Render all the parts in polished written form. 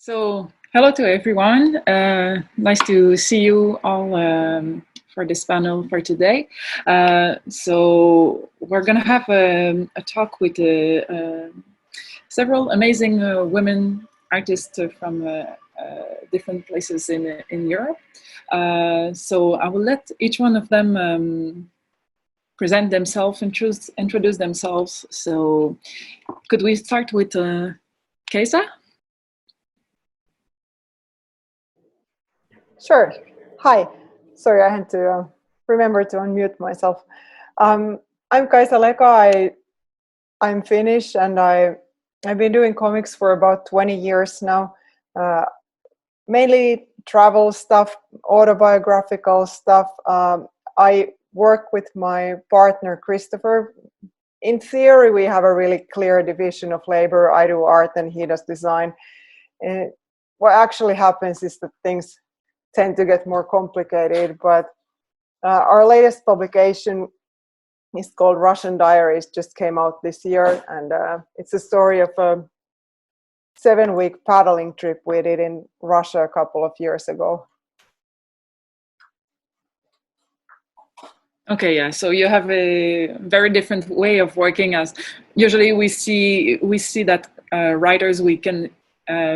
So, hello to everyone. Nice to see you all for this panel for today. So, we're going to have a talk with several amazing women artists from different places in Europe. So, I will let each one of them present themselves, introduce themselves. So, could we start with Keisa? Sure. Hi. Sorry, I had to remember to unmute myself. I'm Kaisa Leka. I'm Finnish, and I've been doing comics for about 20 years now. Mainly travel stuff, autobiographical stuff. I work with my partner Christopher. In theory, we have a really clear division of labor. I do art, and he does design. What actually happens is that things tend to get more complicated, but our latest publication is called Russian Diaries, just came out this year, and it's a story of a 7-week paddling trip we did in Russia a couple of years ago. Okay, yeah. So you have a very different way of working. As usually we see that writers, we can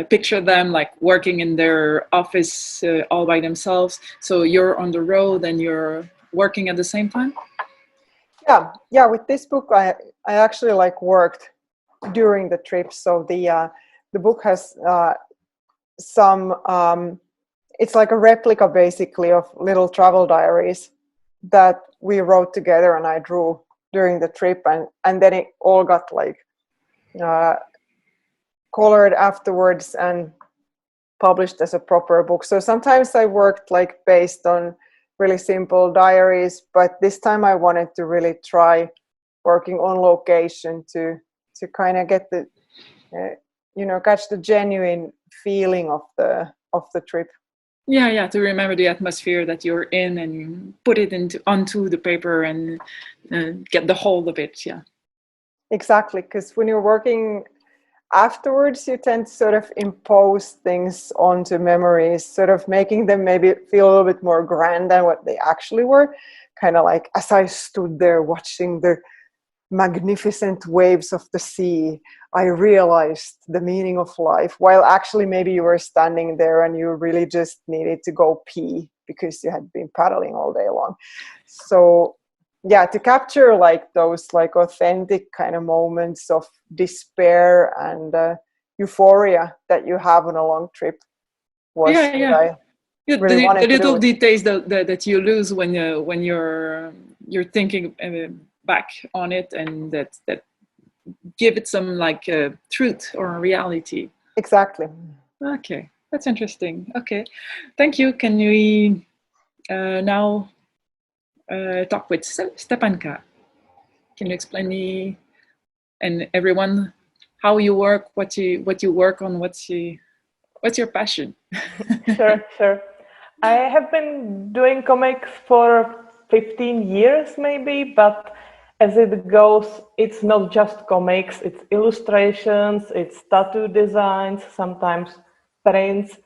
picture them like working in their office all by themselves. So you're on the road and you're working at the same time. Yeah. With this book, I actually worked during the trip. So the book has some. It's like a replica, basically, of little travel diaries that we wrote together, and I drew during the trip, and then it all got colored afterwards and published as a proper book. So sometimes I worked based on really simple diaries, but this time I wanted to really try working on location to kind of get the catch the genuine feeling of the trip. Yeah, to remember the atmosphere that you're in and you put it onto the paper and get the whole of it. Yeah, exactly, because when you're working afterwards, you tend to sort of impose things onto memories, sort of making them maybe feel a little bit more grand than what they actually were. Kind of like as I stood there watching the magnificent waves of the sea, I realized the meaning of life, while actually maybe you were standing there and you really just needed to go pee because you had been paddling all day long. So yeah, to capture those authentic kind of moments of despair and euphoria that you have on a long trip was the little details that you lose when you're thinking back on it, and that give it some truth or reality. Exactly. Okay, that's interesting. Okay, thank you. Can we now talk with Stepanka? Can you explain me and everyone how you work, what you work on, what's your passion? Sure. I have been doing comics for 15 years maybe, but as it goes, it's not just comics, it's illustrations, it's tattoo designs, sometimes prints.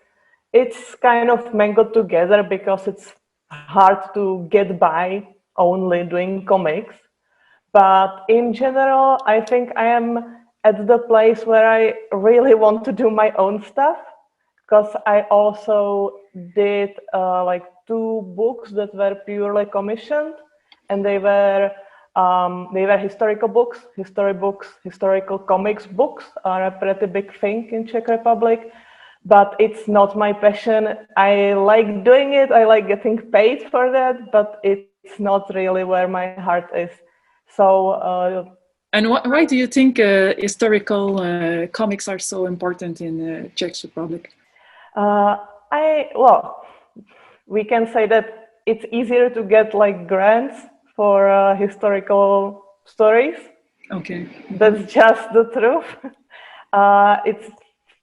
It's kind of mangled together because it's hard to get by only doing comics. But in general, I think I am at the place where I really want to do my own stuff, because I also did 2 books that were purely commissioned, and they were historical books. Historical comics books are a pretty big thing in Czech Republic, but it's not my passion. I like doing it, I like getting paid for that, but it's not really where my heart is. So and why do you think historical comics are so important in the Czech Republic? We can say that it's easier to get grants for historical stories. Okay. That's just the truth. It's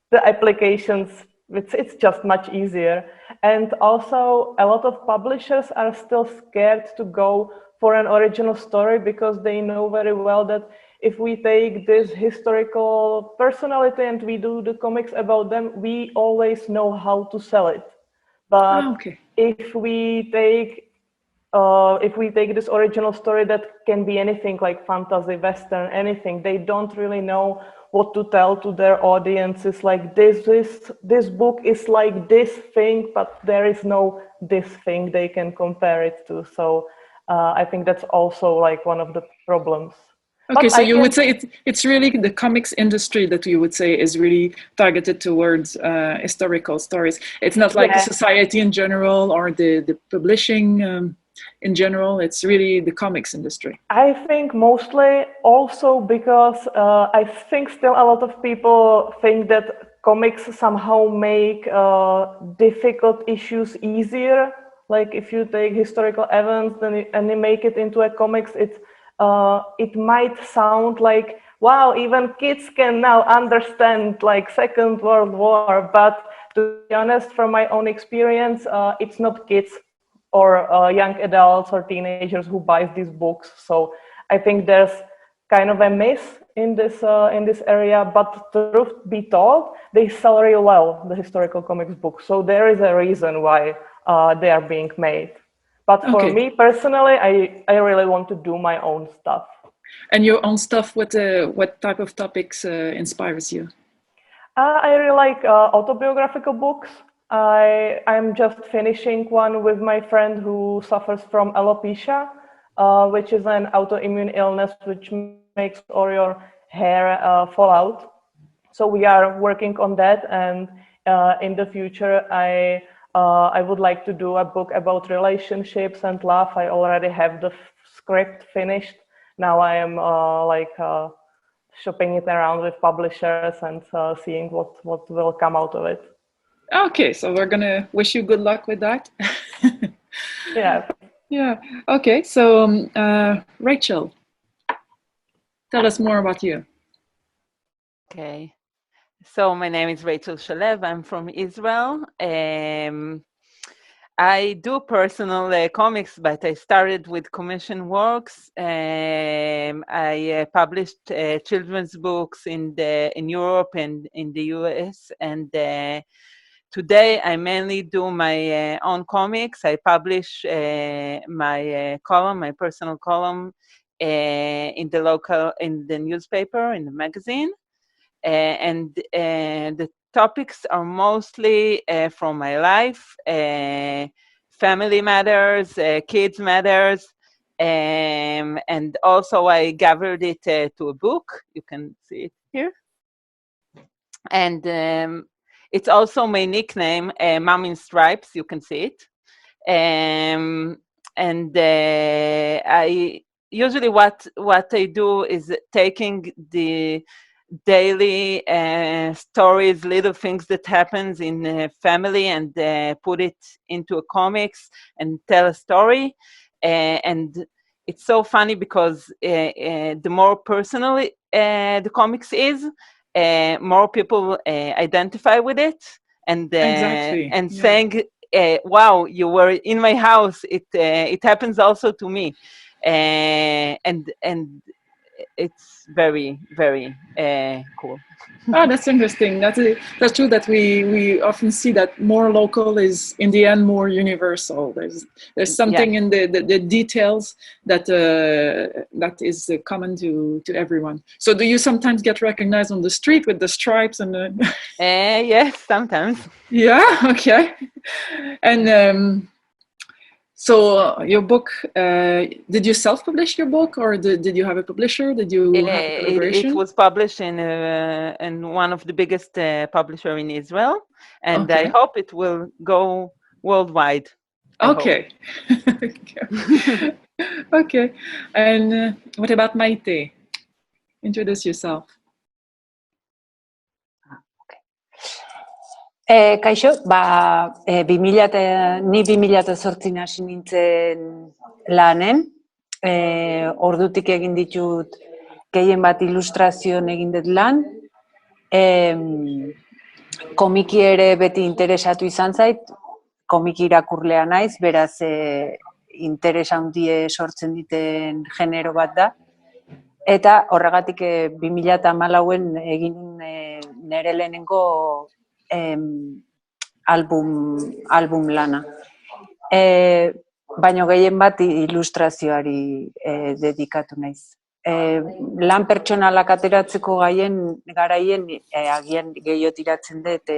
the applications, it's just much easier. And also a lot of publishers are still scared to go for an original story because they know very well that if we take this historical personality and we do the comics about them, we always know how to sell it. But okay. if we take this original story that can be anything like fantasy, western, anything, they don't really know what to tell to their audiences. Like this book is like this thing, but there is no this thing they can compare it to. So I think that's also like one of the problems. Okay, so you would say it's really the comics industry that you would say is really targeted towards historical stories. It's not like the society in general or the publishing in general. It's really the comics industry. I think mostly also because I think still a lot of people think that comics somehow make difficult issues easier. Like if you take historical events and you make it into a comics, it might sound like, wow, even kids can now understand like Second World War. But to be honest, from my own experience, it's not kids or young adults or teenagers who buys these books. So I think there's kind of a miss in this area. But truth be told, they sell really well, the historical comics books. So there is a reason why they are being made. But for me personally, I really want to do my own stuff. And your own stuff, what type of topics inspires you? I really like autobiographical books. I'm just finishing one with my friend who suffers from alopecia, which is an autoimmune illness which makes all your hair fall out. So we are working on that, and in the future, I would like to do a book about relationships and love. I already have the script finished. Now I am shopping it around with publishers and seeing what will come out of it. Okay, so we're gonna wish you good luck with that. Yeah. Yeah. Okay, so Rachel, tell us more about you. Okay. So my name is Rachel Shalev. I'm from Israel. I do personal comics, but I started with commission works. I published children's books in Europe and in the US. And today I mainly do my own comics. I publish my personal column, in the newspaper, in the magazine. And the topics are mostly from my life, family matters, kids matters, and also I gathered it to a book. You can see it here. And it's also my nickname, Mom in Stripes. You can see it. And I usually what I do is taking the daily stories, little things that happens in family, and put it into a comics and tell a story. And it's so funny because the more personal the comics is, more people identify with it, and Exactly. and saying, "Wow, you were in my house." It happens also to me, and it's very, very cool. Oh, that's interesting. That's true that we often see that more local is in the end more universal. There's something in the details that is common to everyone. So do you sometimes get recognized on the street with the stripes and the Yes, sometimes. Yeah, okay. And so your book, did you self-publish your book, or did you have a publisher? Did you have a collaboration? It was published in one of the biggest publisher in Israel, and I hope it will go worldwide. Okay. Okay. And what about Maite? Introduce yourself. Kaixo, ni 2008 hasi nintzen lanen, ordutik egin ditut gehien bat ilustrazioan egin dut lan, komiki ere beti interesatu izan zait, komiki irakurlea naiz, beraz interes handie sortzen diten genero bat da. Eta horregatik 2014en egin nire lehenengo album lana. Baina gehien bat ilustrazioari dedikatu naiz. Lan pertsonalak ateratzeko garaien agian gehiago tiratzen dut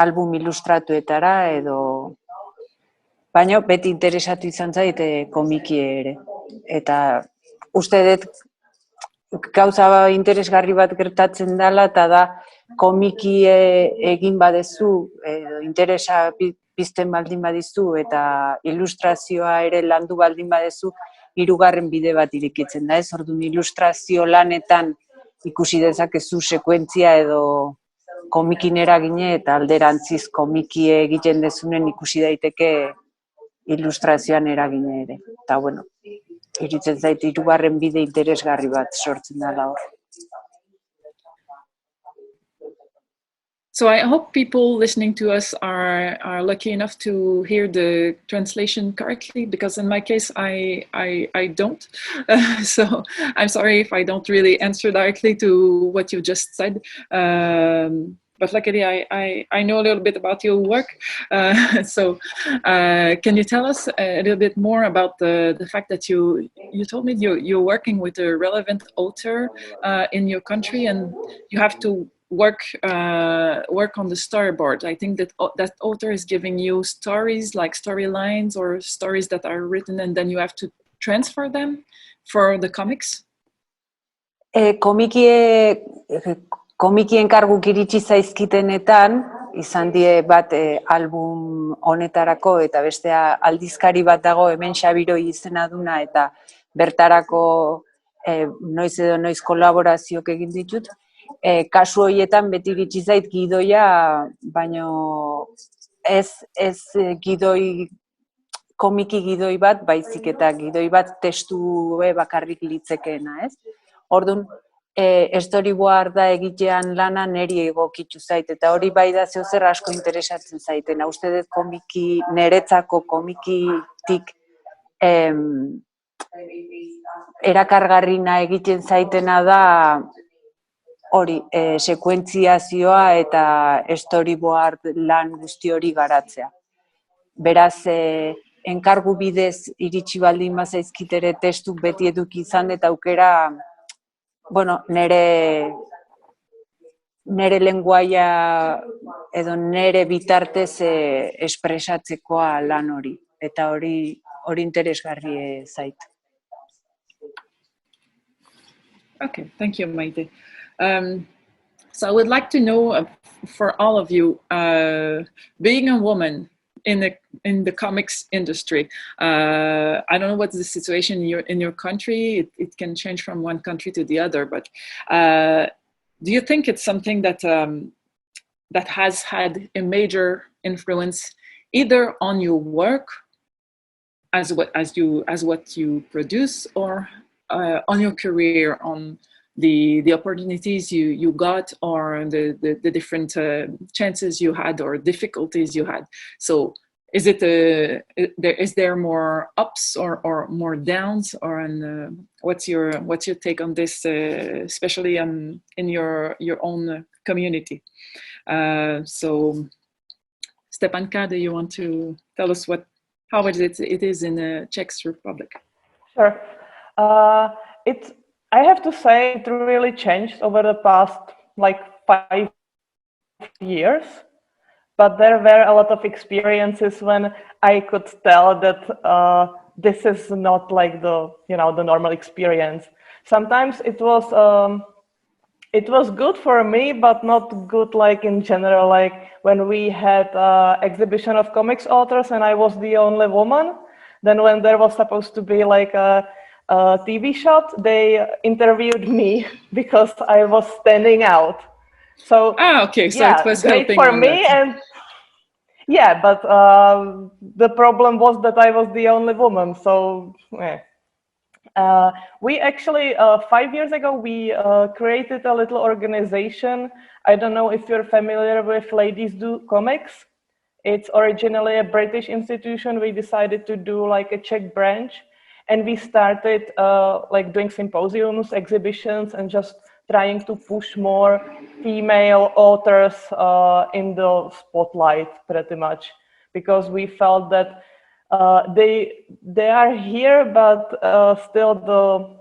album ilustratuetara edo baina beti interesatu izan zait komiki ere. Eta uste dut gauza interesgarri bat gertatzen dela eta da komiki egin badezu edo interesa pizten baldin badizu eta ilustrazioa ere landu baldin badezu hirugarren bide bat irekitzen da, ez? Orduan ilustrazio lanetan ikusi dezakezu sekuentzia edo komikin eragine eta alderantziz komiki egiten dezunen ikusi daiteke ilustrazioan eragine ere. Eta bueno, iritzen zait hirugarren bide interesgarri bat sortzen dela hor. So I hope people listening to us are lucky enough to hear the translation correctly, because in my case I don't. So I'm sorry if I don't really answer directly to what you just said. But luckily I know a little bit about your work. So can you tell us a little bit more about the fact that you told me you're working with a relevant author in your country, and you have to work on the storyboard. I think that that author is giving you stories, like storylines or stories that are written, and then you have to transfer them for the comics. Komiki enkarguk iritsi zaizkitenetan, izan die bat album honetarako eta bestea aldizkari bat dago hemen Xabiroi izena duna eta bertarako noiz edo noiz kolaborazioak egin ditut. Kasu horietan beti iritsi zait gidoia, baino ez gidoi, komiki gidoi bat, baizik eta gidoi bat testu bakarrik litzekeena, ez? Orduan, storyboarda egitean lana niri egokitu zait, eta hori bai da zeozer asko interesatzen zaitena. Uste dut komiki, niretzako komikitik erakargarrina egiten zaitena da hori, sekuentziazioa eta storyboard lan guzti hori garatzea. Beraz, enkargu bidez iritsi baldin bazaizkitere testu beti eduki izan eta aukera, bueno, nere lenguaia edo nere bitartez espresatzekoa lan hori. Eta hori interesgarri zait. Okay, thank you, Maite. So I would like to know, for all of you, being a woman in the comics industry, I don't know what's the situation in your country. It can change from one country to the other, but do you think it's something that that has had a major influence either on your work as what you produce, or on your career, on the opportunities you got, or the different chances you had or difficulties you had? So is there more ups or more downs, or what's your take on this, especially in your own community? So Stepanka, do you want to tell us how it is in the Czech Republic? Sure. I have to say it really changed over the past 5 years, but there were a lot of experiences when I could tell that this is not like the normal experience. Sometimes it was good for me, but not good like in general. Like when we had exhibition of comics authors and I was the only woman, then when there was supposed to be like a TV shot, they interviewed me because I was standing out. So okay, so yeah, it was great helping for me, and yeah, but the problem was that I was the only woman. So we actually 5 years ago we created a little organization. I don't know if you're familiar with Ladies Do Comics. It's originally a British institution. We decided to do like a Czech branch. And we started like doing symposiums, exhibitions, and just trying to push more female authors in the spotlight, pretty much, because we felt that they are here, but still the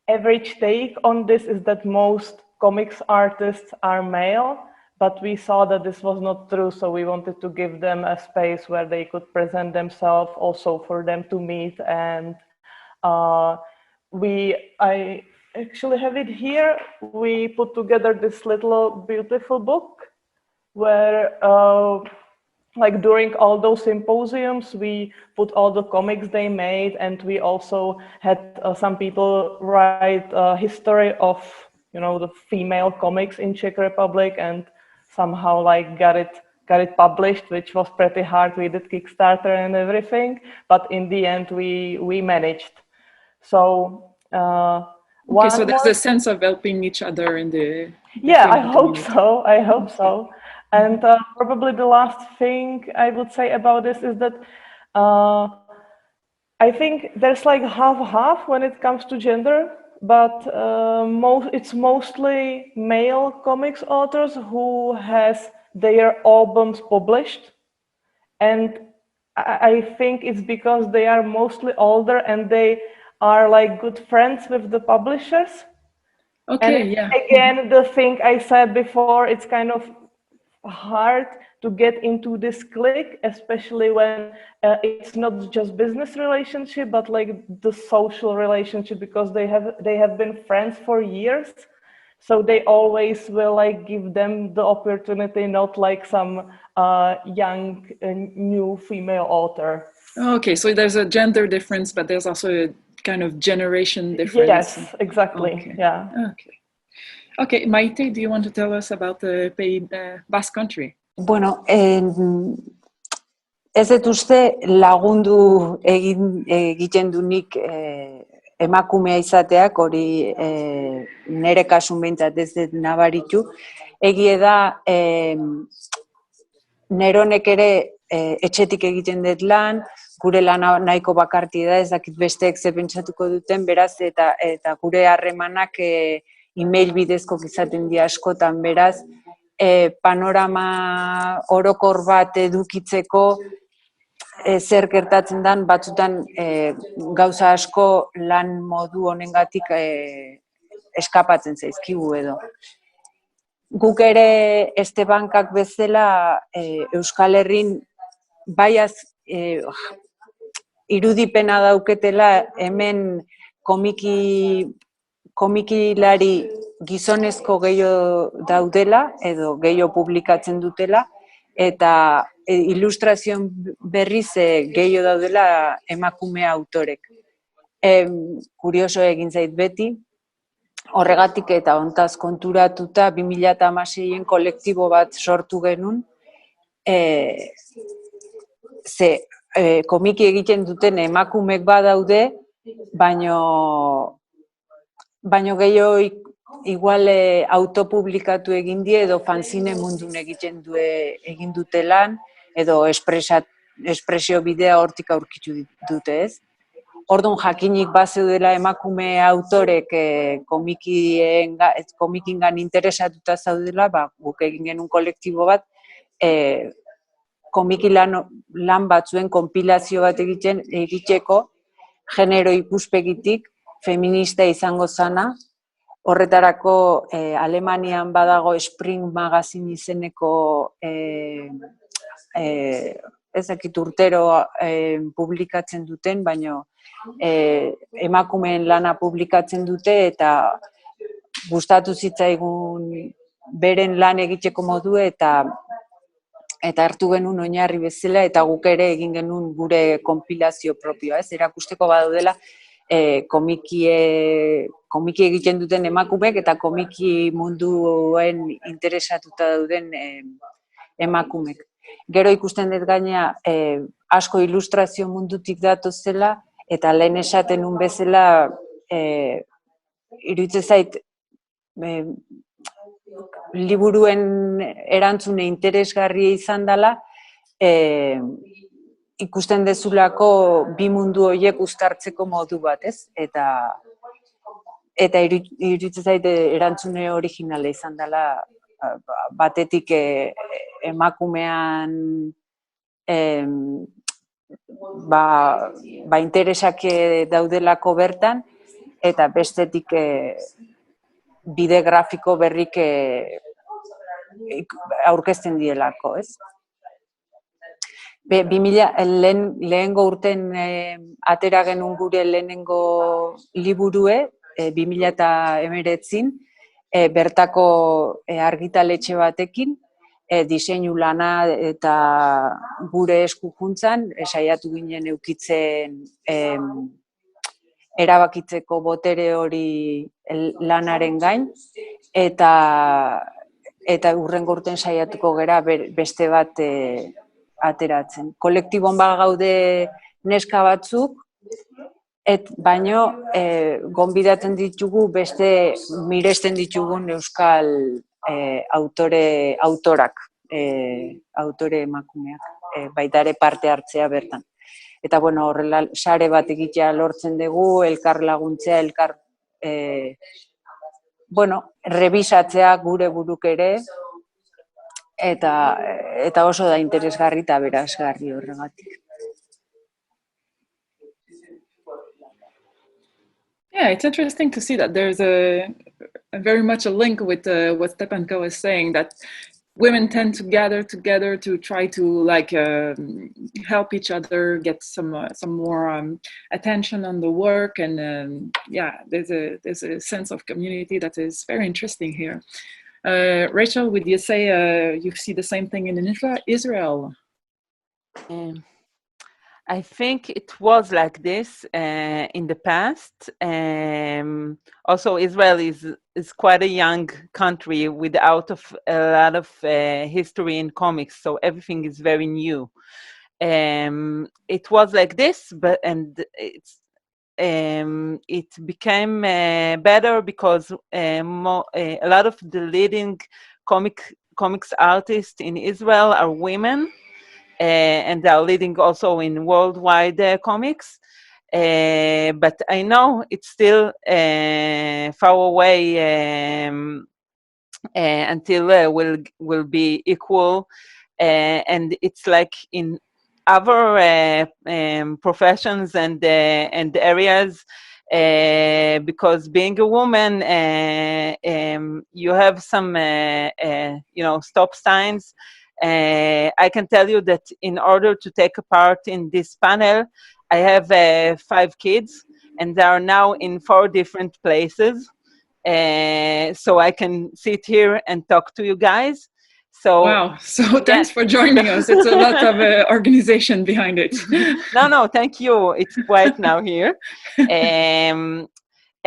average take on this is that most comics artists are male, but we saw that this was not true, so we wanted to give them a space where they could present themselves, also for them to meet. And I actually have it here. We put together this little beautiful book where like during all those symposiums, we put all the comics they made, and we also had some people write a history of, you know, the female comics in Czech Republic, and somehow like got it published, which was pretty hard. We did Kickstarter and everything, but in the end, we managed. So okay, so there's a sense of helping each other in the yeah, I hope so. I hope so. And probably the last thing I would say about this is that I think there's like half-half when it comes to gender, but it's mostly male comics authors who has their albums published. And I think it's because they are mostly older and they are like good friends with the publishers. Okay, and yeah. Again, the thing I said before, it's kind of hard to get into this clique, especially when it's not just business relationship, but like the social relationship, because they have been friends for years. So they always will like give them the opportunity, not like some young new female author. Okay, so there's a gender difference, but there's also a kind of generation difference. Yes, exactly. Okay. Yeah. Okay. Okay, Maite, do you want to tell us about the Basque Country? Bueno, ez dut uste lagundu egiten du nik emakumea izateak, hori nire kasun behintzat ez dut nabaritu. Egie da, neronek ere etxetik egiten dut lan, gure lana nahiko bakarti da, ez dakit besteek ze pentsatuko duten, beraz, eta gure harremanak e-mail bidezko izaten dira askotan, beraz, panorama orokor bat edukitzeko zer gertatzen den, batzutan gauza asko lan modu honengatik eskapatzen zaizkigu edo. Guk ere Estebankak bezala Euskal Herrin baiaz irudipena dauketela hemen komikilari gizonezko gehiago daudela edo gehiago publikatzen dutela, eta ilustrazioen berriz gehiago daudela emakume autorek. Kurioso egin zait beti, horregatik eta hontaz konturatuta 2016en kolektibo bat sortu genuen, ze komiki egiten duten emakumek badaude, baino gehiago igual autopublikatu egin die edo fanzine mundun egin dute lan, edo espresio bidea hortik aurkitu dute, ez? Orduan jakinik bazeudela emakume autorek komikingan interesatuta zaudela, guk egin genuen kolektibo bat, komiki lan batzuen konpilazio bat egiteko, genero ikuspegitik feminista izango zana. Horretarako Alemanian badago Spring Magazine izeneko ezakit urtero publikatzen duten, baino emakumeen lana publikatzen dute, eta gustatu zitzaigun beren lan egiteko modu eta hartu genuen oinarri bezala, eta guk ere egin genuen gure konpilazio propioa, ez? Erakusteko badaudela komiki egiten duten emakumeek eta komiki munduen interesatuta dauden emakumeek. Gero ikusten dut gaina asko ilustrazio mundutik datozela, eta lehen esaten nun bezala iruditzen zait liburuen erantzune interesgarria izan dela, ikusten dezulako bi mundu horiek uztartzeko modu bat, ez? Eta iruditzen zaite erantzune originala izan dela, batetik emakumean ba interesak daudelako bertan, eta bestetik bide grafiko berrik aurkezten dielako, ez? Lehengo urten atera genuen gure lehenengo liburue, 2019, bertako argitaletxe batekin, diseinu lana eta gure eskukuntzan, saiatu ginen eukitzen erabakitzeko botere hori lanaren gain, eta hurrengo urten saiatuko gera beste bat ateratzen. Kolektibon gaude neska batzuk, baino gonbidatzen ditugu beste miresten ditugun euskal autorak, autore emakumeak, baita ere parte hartzea bertan. Eta bueno, horrela sare bat egitea lortzen dugu, elkar laguntzea, rebisatzea gure buruk ere, eta oso da interesgarri eta berazgarri horregatik. Yeah, it's interesting to see that there's a very much a link with what Stepanka was saying, that women tend to gather together to try to help each other, get some more attention on the work, and there's a sense of community that is very interesting here. Rachel, would you say you see the same thing in Israel? I think it was like this in the past. Also, Israel is quite a young country without a lot of history in comics, so everything is very new. It was like this, it became better because a lot of the leading comics artists in Israel are women. And they are leading also in worldwide comics. But I know it's still far away until will be equal. And it's like in other professions and areas, because being a woman, you have some stop signs. I can tell you that in order to take a part in this panel, I have 5 kids, and they are now in 4 different places. So I can sit here and talk to you guys. So wow! So thanks for joining us. It's a lot of organization behind it. No, thank you. It's quiet now here.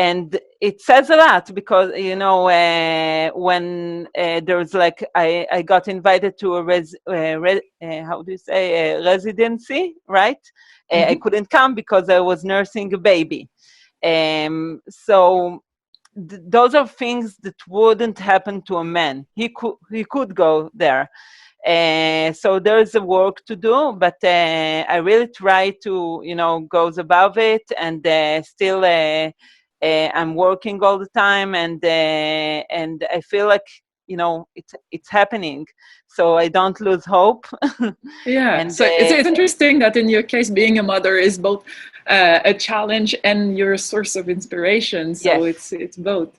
And it says a lot because, when there's I got invited to a residency, right? Mm-hmm. I couldn't come because I was nursing a baby. So those are things that wouldn't happen to a man. He could go there. So there's a work to do, but I really try to, goes above it, and still I'm working all the time, and I feel like it's happening, so I don't lose hope. Yeah, and so it's interesting that in your case, being a mother is both a challenge and your source of inspiration. So yes. It's both.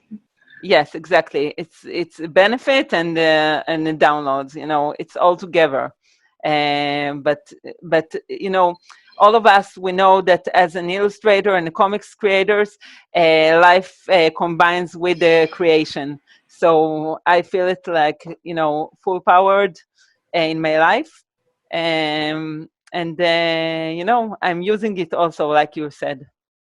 Yes, exactly. It's a benefit and the downloads. It's all together. But all of us, we know that as an illustrator and comics creators, life combines with the creation. So I feel it like, full powered in my life. I'm using it also, like you said.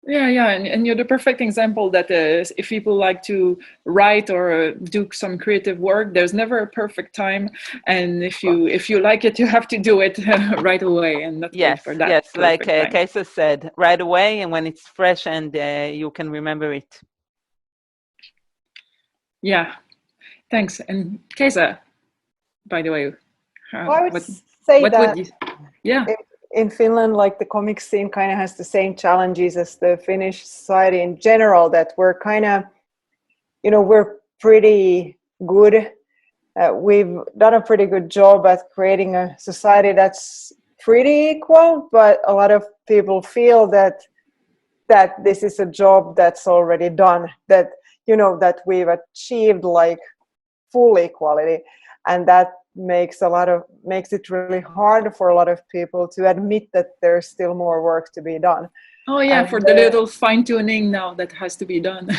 Yeah, and you're the perfect example that if people like to write or do some creative work, there's never a perfect time, and if you like it, you have to do it right away, and not wait for that. Yes, like Kaisa said, right away, and when it's fresh and you can remember it. Yeah, thanks. And Kaisa, by the way, I would say that in Finland, like the comic scene kind of has the same challenges as the Finnish society in general, that we're kind of, we're pretty good. We've done a pretty good job at creating a society that's pretty equal, but a lot of people feel that this is a job that's already done, that, that we've achieved like full equality. And that makes it really hard for a lot of people to admit that there's still more work to be done. Oh yeah, and for the little fine-tuning now that has to be done.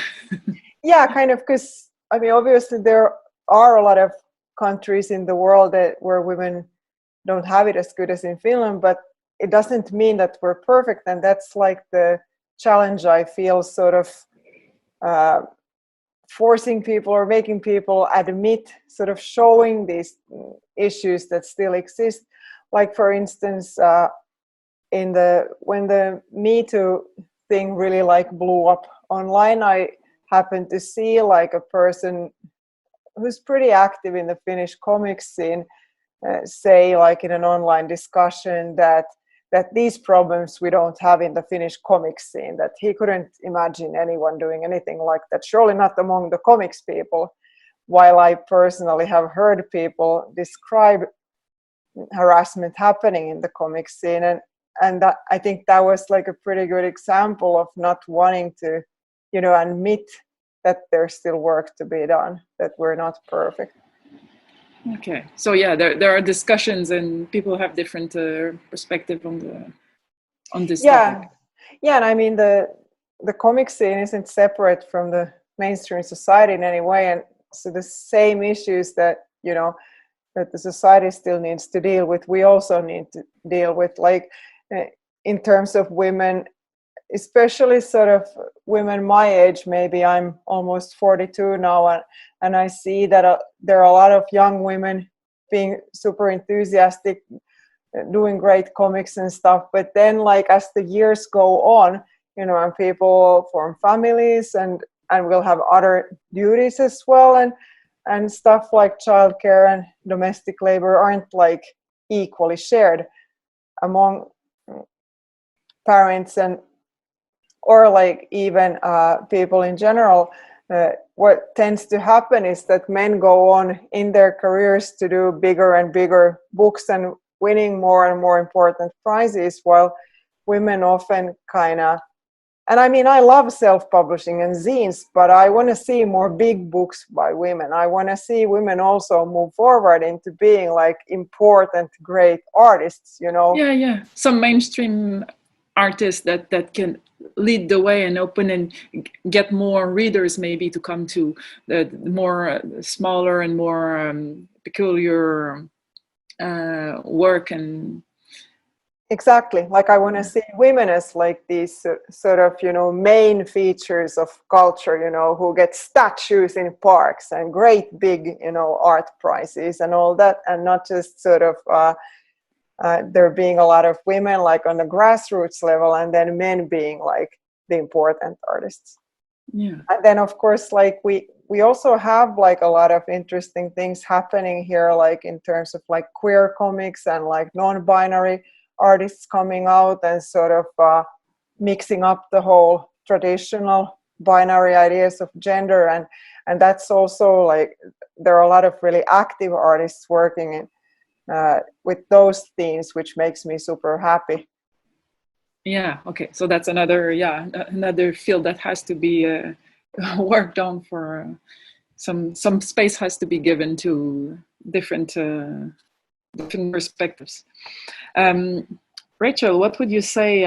Yeah, kind of, because I mean, obviously there are a lot of countries in the world where women don't have it as good as in Finland, but it doesn't mean that we're perfect. And that's like the challenge I feel, sort of forcing people or making people admit, sort of showing these issues that still exist. Like, for instance, when the Me Too thing really like blew up online, I happened to see like a person who's pretty active in the Finnish comic scene say, like in an online discussion, that these problems we don't have in the Finnish comics scene, that he couldn't imagine anyone doing anything like that, surely not among the comics people, while I personally have heard people describe harassment happening in the comics scene, and that, I think that was like a pretty good example of not wanting to, admit that there's still work to be done, that we're not perfect. Okay, so yeah, there are discussions and people have different perspective on this topic. Yeah, and I mean the comic scene isn't separate from the mainstream society in any way, and so the same issues that that the society still needs to deal with, we also need to deal with, like in terms of women, especially sort of women my age. Maybe I'm almost 42 now, and I see that there are a lot of young women being super enthusiastic, doing great comics and stuff. But then, like, as the years go on, and people form families and will have other duties as well, and stuff like childcare and domestic labor aren't like equally shared among parents or like even people in general. What tends to happen is that men go on in their careers to do bigger and bigger books and winning more and more important prizes, while women often kind of, and I mean, I love self-publishing and zines, but I want to see more big books by women. I want to see women also move forward into being like important, great artists, Yeah. Some mainstream artists that can lead the way and open and get more readers maybe to come to the more smaller and more peculiar work. And exactly, like I want to see women as like these sort of main features of culture, who get statues in parks and great big art prizes and all that, and not just sort of there being a lot of women like on the grassroots level, and then men being like the important artists. Yeah. And then of course, like we also have like a lot of interesting things happening here, like in terms of like queer comics and like non-binary artists coming out and sort of mixing up the whole traditional binary ideas of gender, and that's also like there are a lot of really active artists working in with those themes, which makes me super happy. Yeah, okay, so that's another field that has to be worked on. For some space has to be given to different perspectives. Rachel, what would you say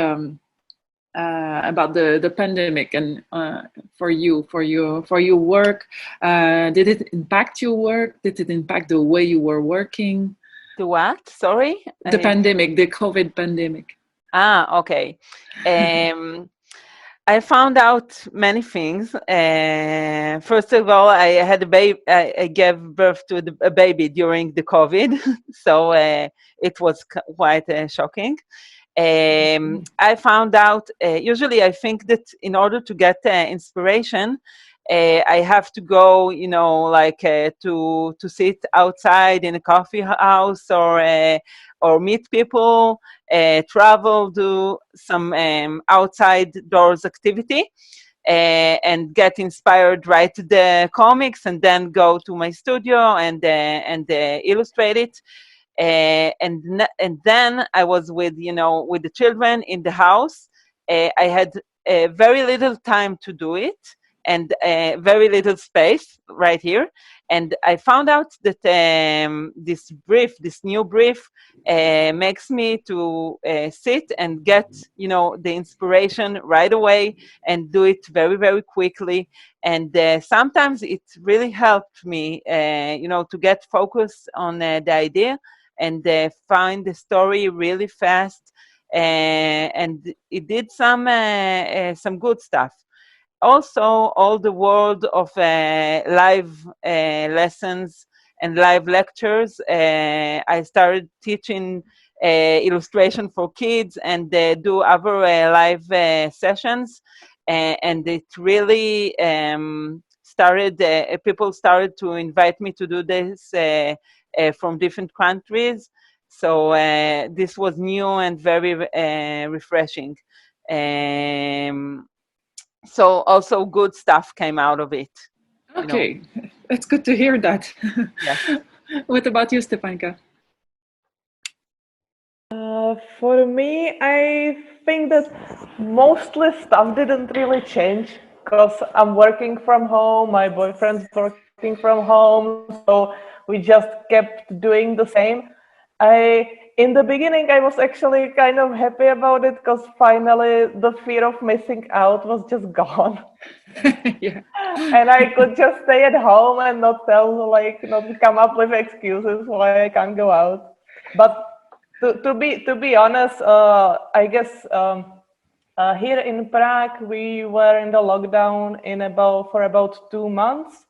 about the pandemic and for your work? Did it impact your work? Did it impact the way you were working? The what? Sorry? The pandemic, the COVID pandemic. Okay. I found out many things. First of all, I had a baby. I gave birth to a baby during the COVID, so it was quite shocking. I found out, usually I think that in order to get inspiration, I have to go, you know, like to sit outside in a coffee house or meet people, travel, do some outside doors activity. And get inspired, write the comics, and then go to my studio and illustrate it. And then I was with the children in the house. I had very little time to do it, and very little space right here. And I found out that this new brief, makes me to sit and get the inspiration right away and do it very, very quickly. And sometimes it really helped me to get focused on the idea and find the story really fast. And it did some good stuff. Also, all the world of live lessons and live lectures. I started teaching illustration for kids and do other live sessions. And it really started, people started to invite me to do this from different countries. So this was new and very refreshing. So also good stuff came out of it. Okay, it's good to hear that. Yes. What about you, Stepanka? For me, I think that mostly stuff didn't really change because I'm working from home, my boyfriend's working from home, so we just kept doing the same. In the beginning, I was actually kind of happy about it because finally the fear of missing out was just gone. Yeah. And I could just stay at home and not come up with excuses why I can't go out. But to be honest, I guess here in Prague we were in the lockdown for about 2 months,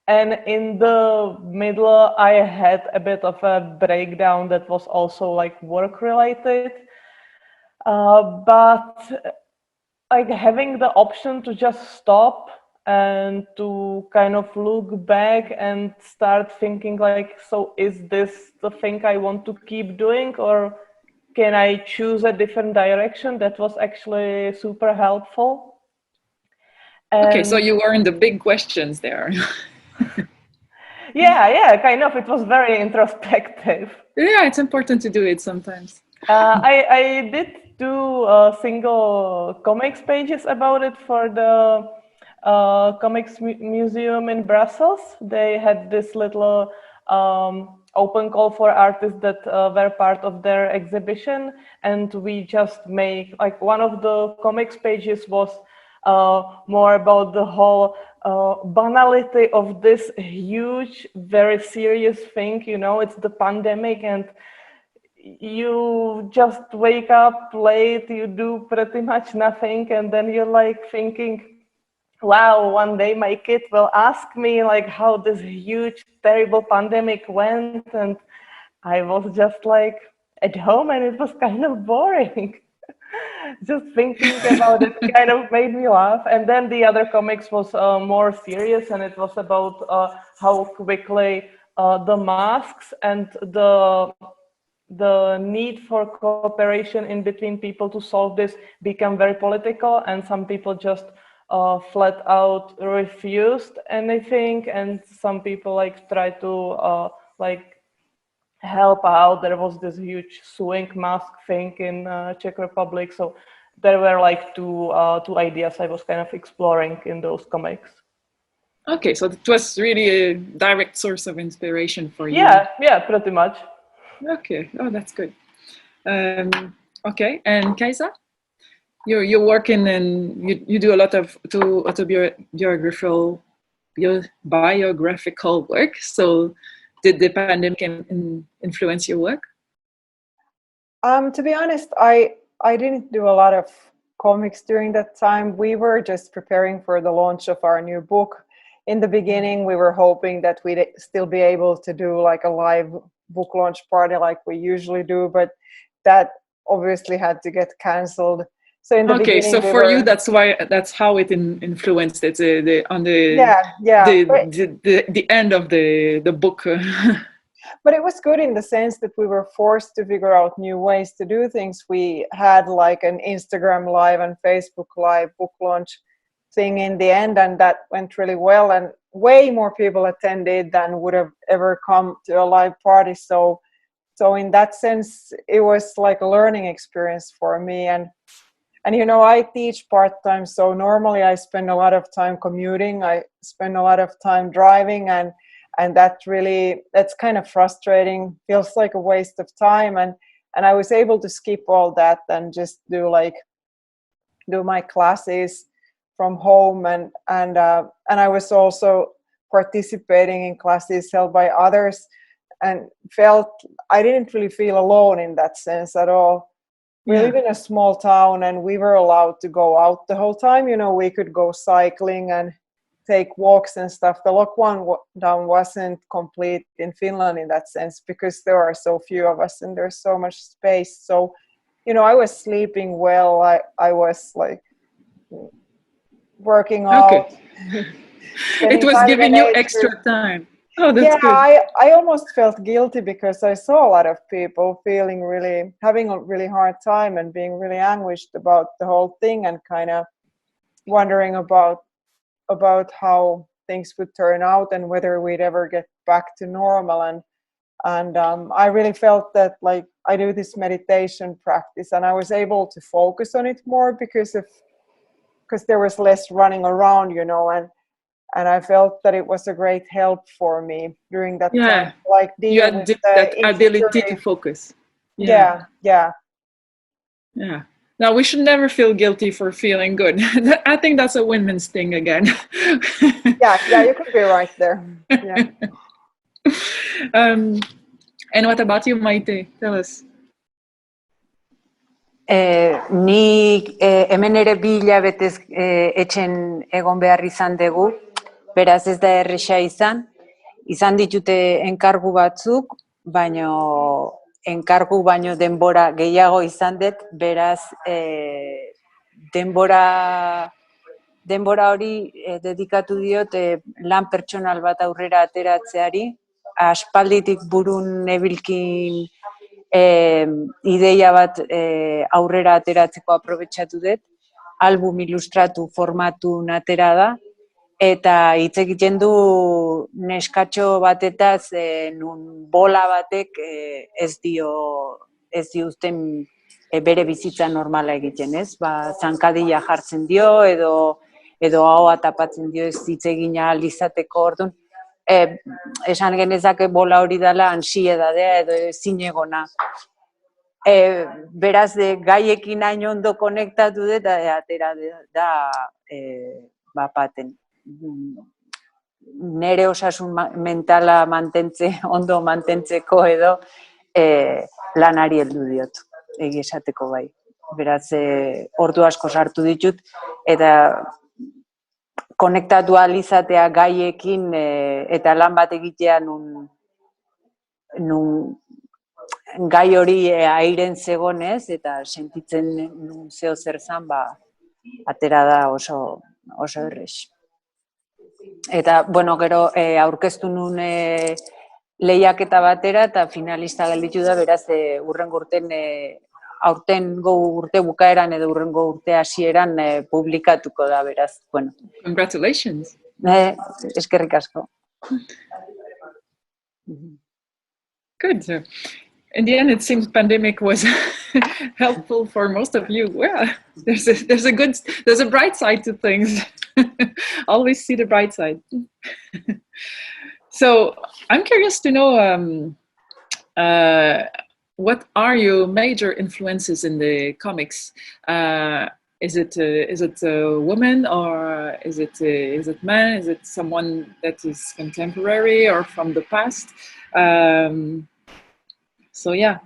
and in the middle I had a bit of a breakdown that was also like work related. But like having the option to just stop and to kind of look back and start thinking like, so is this the thing I want to keep doing, or can I choose a different direction? That was actually super helpful. Okay, so you were in the big questions there. Yeah, kind of. It was very introspective. Yeah, it's important to do it sometimes. I did do single comics pages about it for the comics museum in Brussels. They had this little open call for artists that were part of their exhibition, and we just make like one of the comics pages was more about the whole banality of this huge, very serious thing. It's the pandemic, and you just wake up late, you do pretty much nothing, and then you're like thinking, wow, one day my kid will ask me like how this huge, terrible pandemic went, and I was just like at home, and it was kind of boring. Just thinking about it kind of made me laugh. And then the other comics was more serious, and it was about how quickly the masks and the need for cooperation in between people to solve this become very political, and some people just flat out refused anything, and some people like try to help out. There was this huge sewing mask thing in Czech Republic, so there were like two ideas I was kind of exploring in those comics. Okay, so it was really a direct source of inspiration for you. Yeah, pretty much. Okay, oh, that's good. Okay, and Kaisa, you're working and you do a lot of biographical work. So did the pandemic influence your work? To be honest, I didn't do a lot of comics during that time. We were just preparing for the launch of our new book. In the beginning, we were hoping that we'd still be able to do like a live book launch party like we usually do, but that obviously had to get cancelled. So in the Okay, beginning, so for you, that's how it influenced. It's the end of the book. But it was good in the sense that we were forced to figure out new ways to do things. We had like an Instagram live and Facebook live book launch thing in the end, and that went really well, and way more people attended than would have ever come to a live party. So in that sense, it was like a learning experience for me. And you know, I teach part-time, so normally I spend a lot of time commuting. I spend a lot of time driving, and that's kind of frustrating, feels like a waste of time. And I was able to skip all that and just do my classes from home, and I was also participating in classes held by others, and I didn't really feel alone in that sense at all. We live in a small town, and we were allowed to go out the whole time. You know, we could go cycling and take walks and stuff. The lockdown wasn't complete in Finland in that sense, because there are so few of us and there's so much space. So, you know, I was sleeping well. I was like working out. Okay. It was giving you extra time. Oh, that's good. I almost felt guilty because I saw a lot of people having a really hard time and being really anguished about the whole thing, and kind of wondering about how things would turn out and whether we'd ever get back to normal. And I really felt that, like, I do this meditation practice, and I was able to focus on it more because there was less running around, you know, and I felt that it was a great help for me during that time. Like, you had that ability to focus. Yeah. Now, we should never feel guilty for feeling good. I think that's a women's thing again. Yeah, you could be right there. Yeah. And what about you, Maite? Tell us. Ni hemen ere 2 hilabetez etxen egon behar izan dugu, beraz ez da erresa izan ditute enkargu batzuk, enkargu baino denbora gehiago izan dut, beraz denbora hori dedikatu diot lan pertsonal bat aurrera ateratzeari, aspalditik burun nebilkin ideia bat aurrera ateratzeko aprobetxatu dut, album ilustratu formatun atera da, eta hitz egiten du neskatxo batetaz nun bola batek ez diuzten bere bizitza normala egiten, ez? Zankadila jartzen dio edo ahoa tapatzen dio ez hitz egin ahal izateko. Orduan, esan genezake bola hori dela ansiedadea edo ezinegona. Beraz, gaiekin hain ondo konektatu dut, atera da bapaten. Nere osasun mentala ondo mantentzeko edo lanari heldu diot, egia esateko bai. Beraz, ordu asko sartu ditut, eta konektatu ahal izatea gaiekin eta lan bat egitea nun gai hori airen zegonez, eta sentitzen nun zeo zer zan, atera da oso errez. Eta, bueno, gero aurkeztu nun lehiaketa batera, eta finalista gelditu da, beraz, urrengo urten, aurtengo urte bukaeran edo urrengo urte hasieran publikatuko da, beraz, bueno. Congratulations. Eskerrik asko. Good. So, in the end, it seems pandemic was helpful for most of you. Well, there's a bright side to things. Always see the bright side. So I'm curious to know what are your major influences in the comics? Is it a woman, or is it man? Is it someone that is contemporary or from the past? So yeah,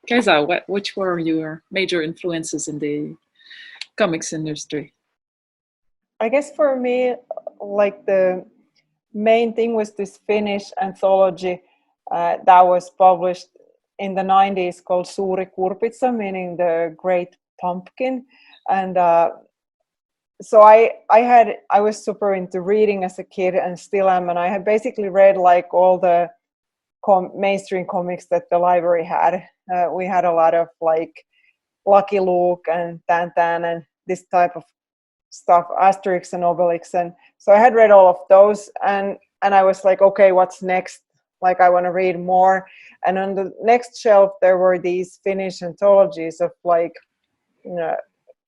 Keza, which were your major influences in the comics industry? I guess for me, like, the main thing was this Finnish anthology that was published in the 90s called Suuri Kurpitsa, meaning the Great pumpkin. And so I was super into reading as a kid and still am, and I had basically read like all the mainstream comics that the library had. We had a lot of like Lucky Luke and Tintin and this type of stuff, Asterix and Obelix, and so I had read all of those, and I was like, okay, what's next? Like, I want to read more. And on the next shelf there were these Finnish anthologies of like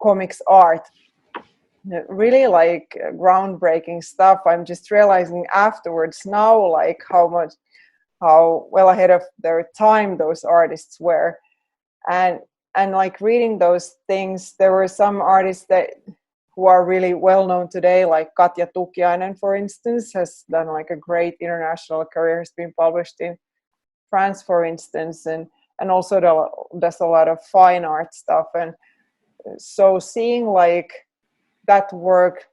comics art, really like groundbreaking stuff. I'm just realizing afterwards now like how well ahead of their time those artists were. And like reading those things, there were some artists who are really well known today, like Katja Tukiainen, for instance, has done like a great international career, has been published in France, for instance, and also does a lot of fine art stuff. And so seeing like that work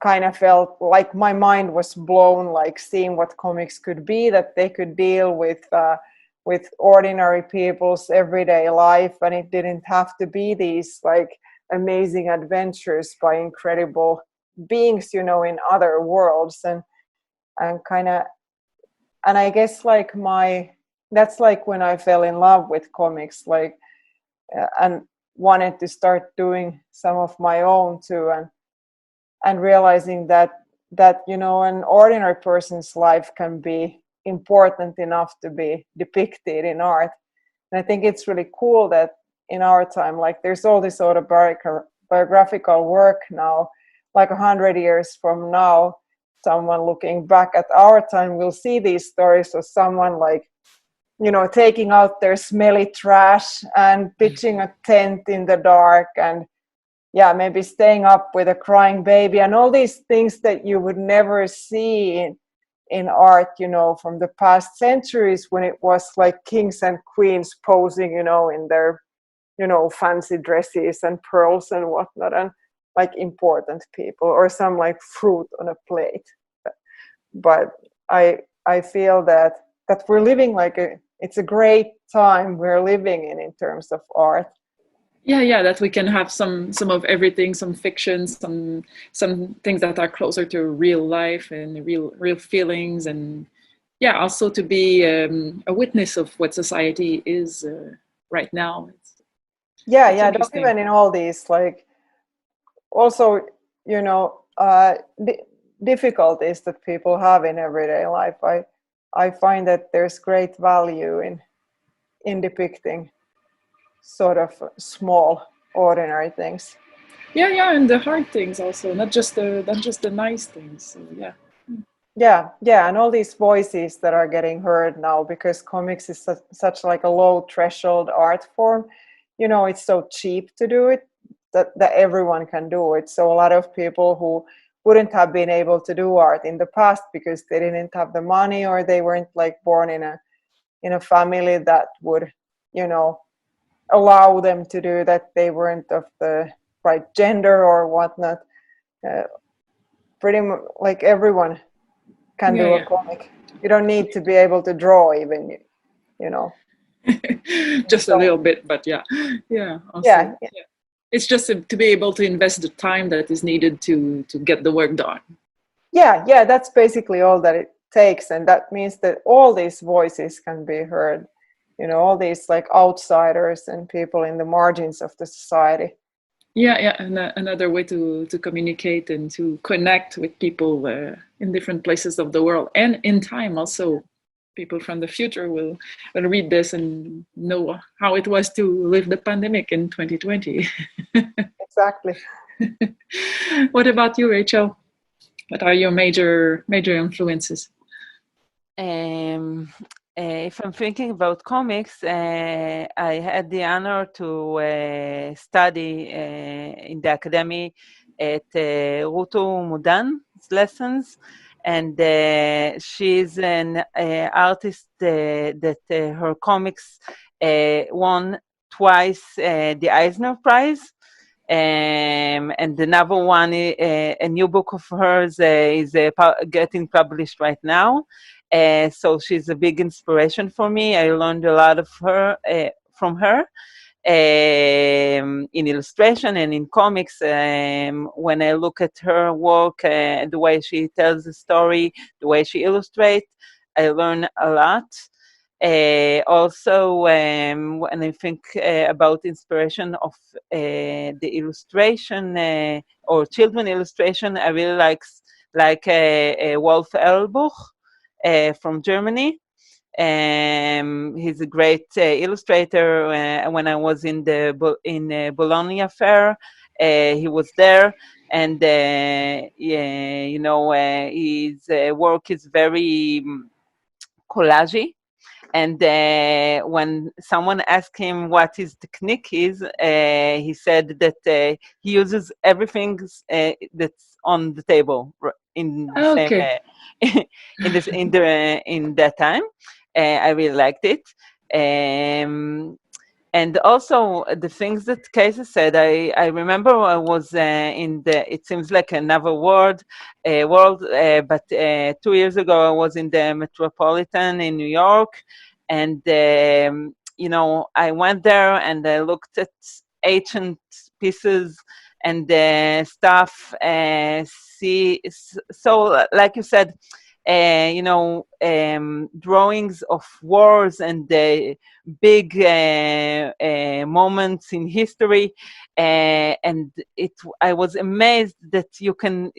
kind of felt like my mind was blown, like seeing what comics could be, that they could deal with ordinary people's everyday life, and it didn't have to be these like amazing adventures by incredible beings, in other worlds. And I guess like that's like when I fell in love with comics, like and wanted to start doing some of my own too, and realizing that an ordinary person's life can be important enough to be depicted in art. And I think it's really cool that in our time, like there's all this autobiographical work now, like 100 years from now, someone looking back at our time will see these stories of someone like, taking out their smelly trash and pitching a tent in the dark, and maybe staying up with a crying baby, and all these things that you would never see in art, from the past centuries, when it was like kings and queens posing, in their, fancy dresses and pearls and whatnot, and like important people, or some like fruit on a plate. But I feel that we're living like it's a great time we're living in terms of art. Yeah, that we can have some of everything, some fiction, some things that are closer to real life and real feelings, and also to be a witness of what society is right now. Don't even in all these like also difficulties that people have in everyday life. I find that there's great value in depicting sort of small ordinary things. And the hard things also, not just the nice things. So, and all these voices that are getting heard now, because comics is such like a low threshold art form. It's so cheap to do it that everyone can do it. So a lot of people who wouldn't have been able to do art in the past because they didn't have the money, or they weren't like born in a family that would allow them to do that, they weren't of the right gender or whatnot, pretty much like everyone can do a comic. You don't need to be able to draw even, just a little bit, but also, it's just to be able to invest the time that is needed to get the work done. That's basically all that it takes, and that means that all these voices can be heard, all these like outsiders and people in the margins of the society. And another way to communicate and to connect with people in different places of the world, and in time also. People from the future will read this and know how it was to live the pandemic in 2020. Exactly. What about you, Rachel? What are your major influences? If I'm thinking about comics, I had the honor to study in the academy at Rutu Mudan's lessons. And she's an artist that her comics won twice the Eisner Prize. And another one, a new book of hers is getting published right now. So she's a big inspiration for me. I learned a lot of her from her. in illustration and in comics. When I look at her work, the way she tells the story, the way she illustrates, I learn a lot. Also, when I think about inspiration of the illustration or children illustration, I really like Wolf Erlbuch from Germany. He's a great illustrator. When I was in the Bologna Fair, he was there, and his work is very collagey. And when someone asked him what his technique is, he said that he uses everything that's on the table in the same in that time. I really liked it. And also the things that Casey said, I remember I was in it seems like another world, but 2 years ago I was in the Metropolitan in New York, and I went there and I looked at ancient pieces and stuff. So like you said, drawings of wars and big moments in history, and I was amazed that you can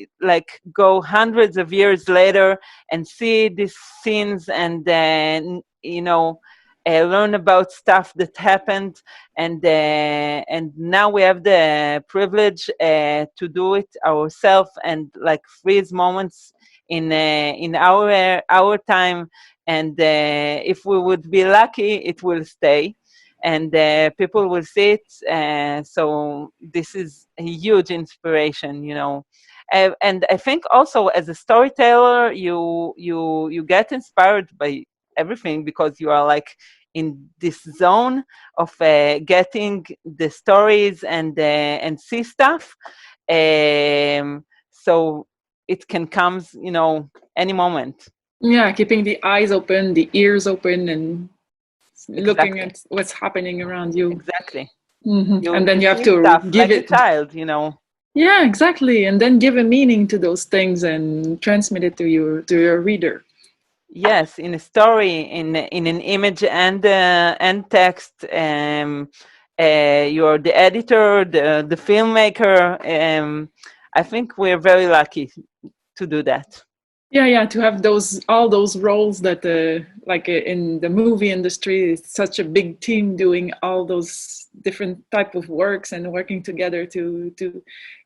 go hundreds of years later and see these scenes and then learn about stuff that happened, and now we have the privilege to do it ourselves and freeze moments in our time, and if we would be lucky, it will stay, and people will see it. So this is a huge inspiration, and I think also as a storyteller, you get inspired by everything because you are in this zone of getting the stories and see stuff. So it can come, any moment. Yeah, keeping the eyes open, the ears open, and looking at what's happening around you. Exactly. Mm-hmm. And then you have to give it a child, Yeah, exactly. And then give a meaning to those things and transmit it to your reader. Yes, in a story, in an image and text. You're the editor, the filmmaker. I think we're very lucky to do that. Yeah, to have all those roles that in the movie industry, it's such a big team doing all those different type of works and working together to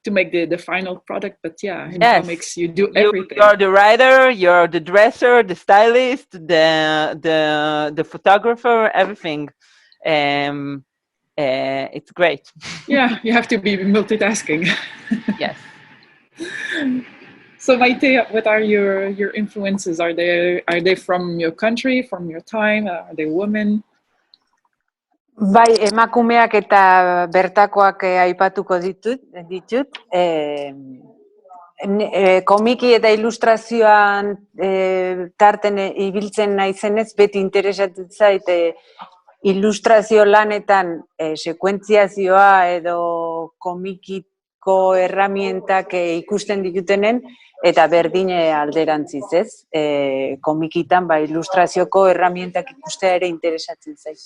make the final product. But yeah, in comics you do everything. You're the writer, you're the dresser, the stylist, the photographer, everything. It's great. Yeah, you have to be multitasking. Yes. So Maite, what are your influences? Are they from your country, from your time? Are they women? Bai, emakumeak eta bertakoak aipatuko ditut. Komiki eta ilustrazioan tarten ibiltzen naizenez, beti interesatzen zait ilustrazio lanetan sekuentziazioa edo komikiko erramientak ikusten ditutenen, eta berdine alderantziz, ez? Komikitan ilustrazioko erramientak ikustea ere interesatzen zait.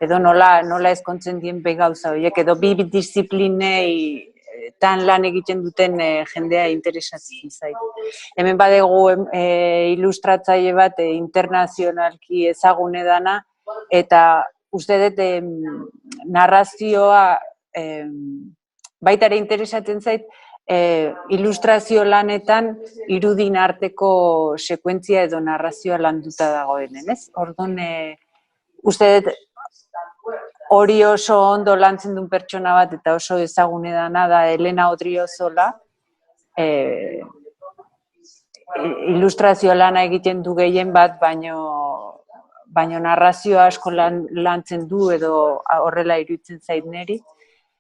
Edo nola ezkontzen dien begauza horiek, edo bi disiplinei tan lan egiten duten jendea interesatzen zait. Hemen badegu ilustratzaile bat internazionalki ezagune dana, eta uste dut narrazioa baita ere interesatzen zait, ilustrazio lanetan irudin arteko sekuentzia edo narrazioa landuta dagoenen, ez? Orduan, uste dut hori oso ondo lantzen duen pertsona bat eta oso ezagune dana da Elena Odriozola. Ilustrazio lana egiten du gehien bat, baino narrazioa asko lantzen du edo horrela iruditzen zait niri.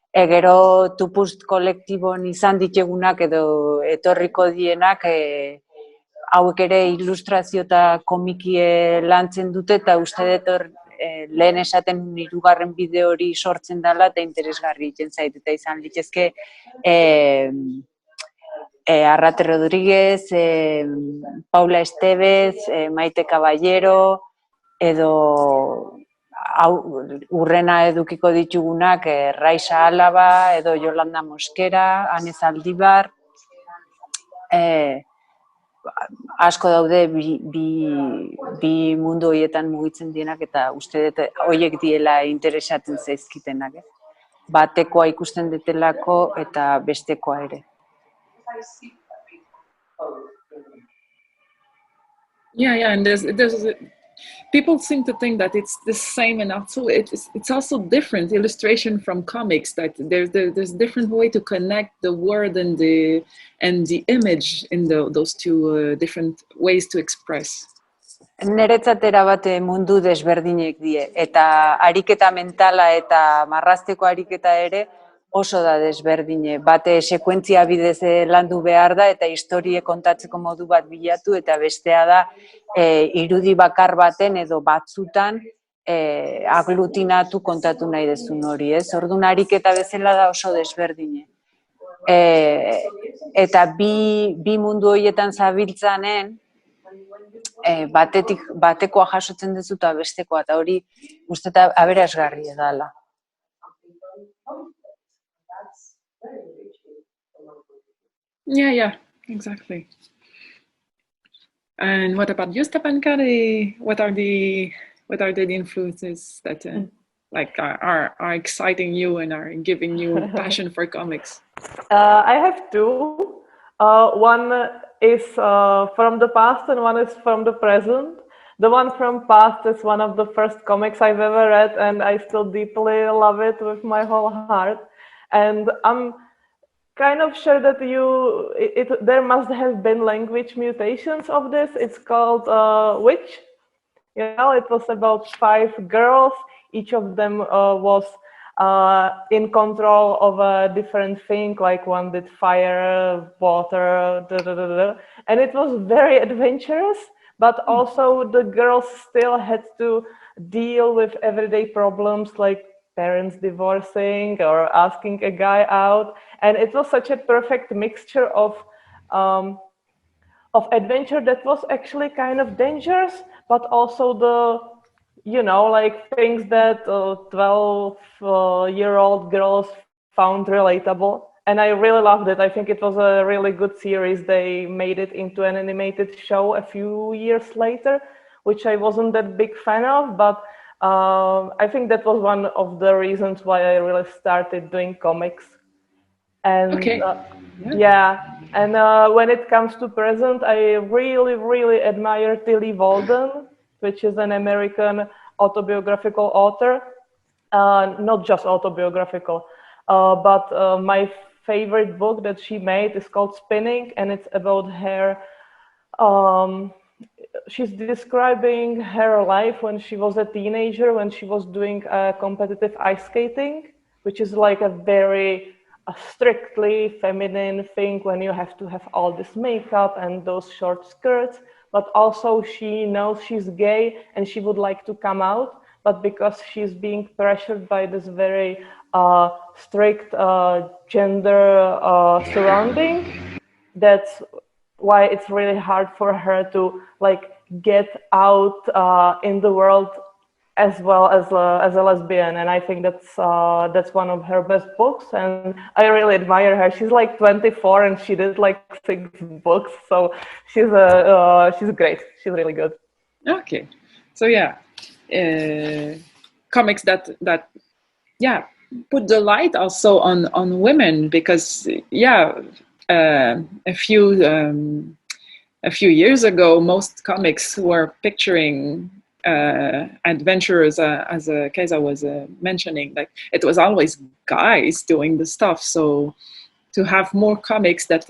Gero Tupust kolektibon izan ditugunak edo etorriko dienak hauek ere ilustrazio eta komikie lantzen dute, eta uste dut lehen esaten hirugarren bideo hori sortzen dela eta interesgarri egiten zait, eta izan litezke Arrate Rodríguez, Paula Estevez, Maite Caballero, edo urrena edukiko ditugunak Raisa Álava, edo Yolanda Mosquera, Ane Zaldibar, asko daude bi mundu horietan mugitzen dienak eta uste dut horiek diela interesatzen zaizkitenak. Batekoa ikusten detelako eta bestekoa ere. Yeah, and there's people seem to think that it's the same, and also it's also different illustration from comics. That there's different way to connect the word and the image in those two different ways to express. Niretzat erabat mundu desberdinek die, eta ariketa mentala eta marrazteko ariketa ere oso da desberdine. Bate sekuentzia bidez landu behar da eta historie kontatzeko modu bat bilatu, eta bestea da irudi bakar baten edo batzutan aglutinatu kontatu nahi dezun hori, ez? Orduan ariketa bezala da oso desberdine. Eta bi mundu horietan zabiltzanen, batekoa jasotzen duzu eta bestekoa, eta hori uste eta aberasgarria dela. Yeah, exactly. And what about you, Stepanka? What are the influences that are exciting you and are giving you passion for comics? I have two. One is from the past and one is from the present. The one from past is one of the first comics I've ever read, and I still deeply love it with my whole heart. And I'm kind of sure that there must have been language mutations of this. It's called Witch. It was about 5 girls. Each of them was in control of a different thing, like one did fire, water, and it was very adventurous, but also the girls still had to deal with everyday problems like parents divorcing or asking a guy out, and it was such a perfect mixture of adventure that was actually kind of dangerous, but also the like things that 12-year-old girls found relatable. And I really loved it. I think it was a really good series. They made it into an animated show a few years later, which I wasn't that big fan of, but I think that was one of the reasons why I really started doing comics. And okay. And when it comes to present, I really, really admire Tilly Walden, which is an American autobiographical author, not just autobiographical, but my favorite book that she made is called Spinning, and it's about her. She's describing her life when she was a teenager, when she was doing competitive ice skating, which is like a very strictly feminine thing when you have to have all this makeup and those short skirts. But also she knows she's gay and she would like to come out, but because she's being pressured by this very strict gender surrounding, that's why it's really hard for her to like get out in the world as well as a lesbian. And I think that's one of her best books, and I really admire her. She's like 24 and she did like 6 books, so she's great. She's really good. Okay, so comics that put the light also on women, because a few years ago most comics were picturing adventurers, as Kaisa was mentioning, like it was always guys doing the stuff. So to have more comics that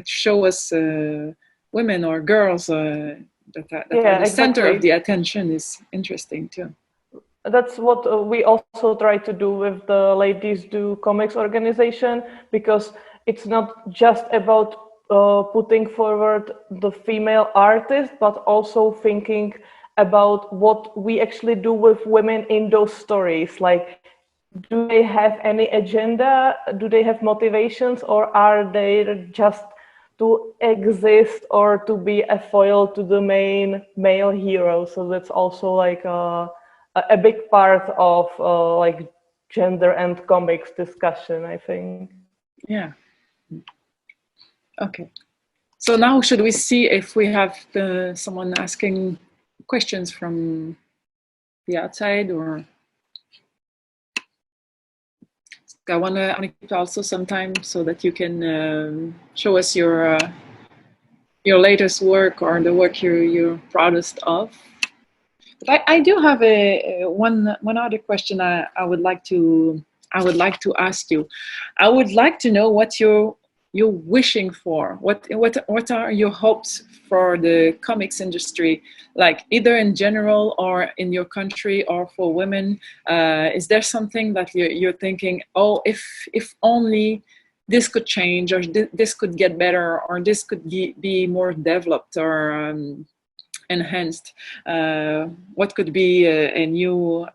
show us women or girls that are the center of the attention is interesting too. That's what we also try to do with the Ladies Do Comics organization, because it's not just about putting forward the female artist, but also thinking about what we actually do with women in those stories. Like, do they have any agenda? Do they have motivations, or are they just to exist or to be a foil to the main male hero? So that's also like a big part of like gender and comics discussion, I think. Yeah. Okay. So now should we see if we have someone asking questions from the outside, or I want to keep also some time so that you can show us your latest work or the work you're proudest of. But I do have one other question I would like to ask you. I would like to know what you're wishing for. What are your hopes for the comics industry, like either in general or in your country or for women? Is there something that you're thinking, oh, if only this could change, or this could get better, or this could be more developed or enhanced? What could be a new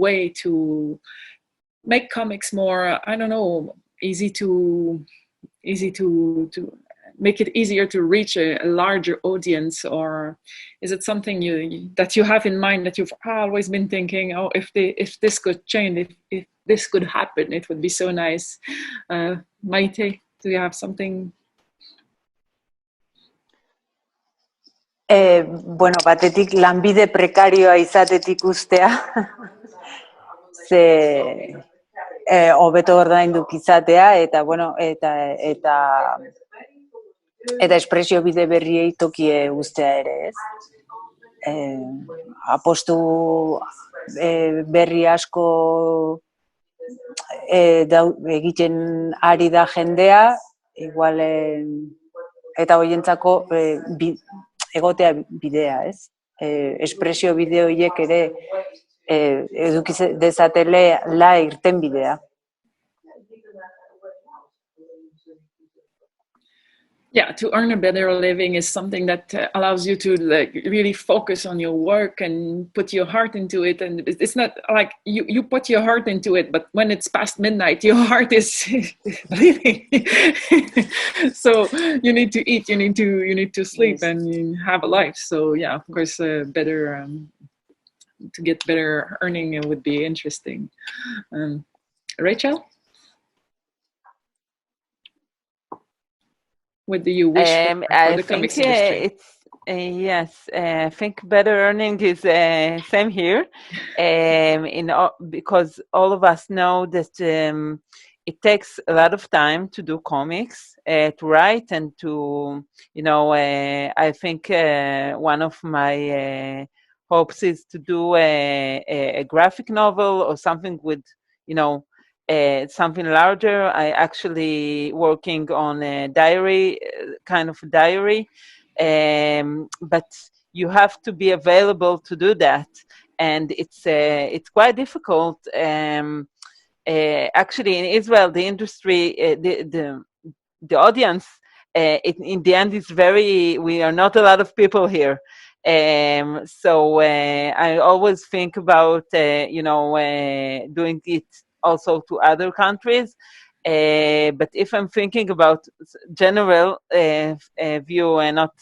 way to make comics more, I don't know, easy to make it easier to reach a larger audience? Or is it something that you have in mind, that you've always been thinking, oh, if this could change, if this could happen, it would be so nice? Maite, do you have something? Bueno, batetik lanbide prekarioa izatetik ustea, ze hobeto ordainduk izatea, eta bueno, eta espresio bide berriei tokie ustea ere, ez? Apostu berri asko egiten ari da jendea, igual, eta horientzako egotea bidea, ez? Espresio bide horiek ere eduki dezatela irten bidea. Yeah, to earn a better living is something that allows you to like really focus on your work and put your heart into it. And it's not like you put your heart into it, but when it's past midnight, your heart is bleeding. So you need to eat, you need to sleep, yes, and have a life. So yeah, of course, better to get better earning would be interesting. Rachel? What do you wish for the comics industry? Yes, I think better earning is same here, because all of us know that it takes a lot of time to do comics, to write and to, I think one of my hopes is to do a graphic novel or something with, something larger. I actually working on a diary, kind of diary, but you have to be available to do that, and it's quite difficult. Actually, in Israel, the industry, the audience, in the end, is we are not a lot of people here. So I always think about, doing it also to other countries. But if I'm thinking about general view and not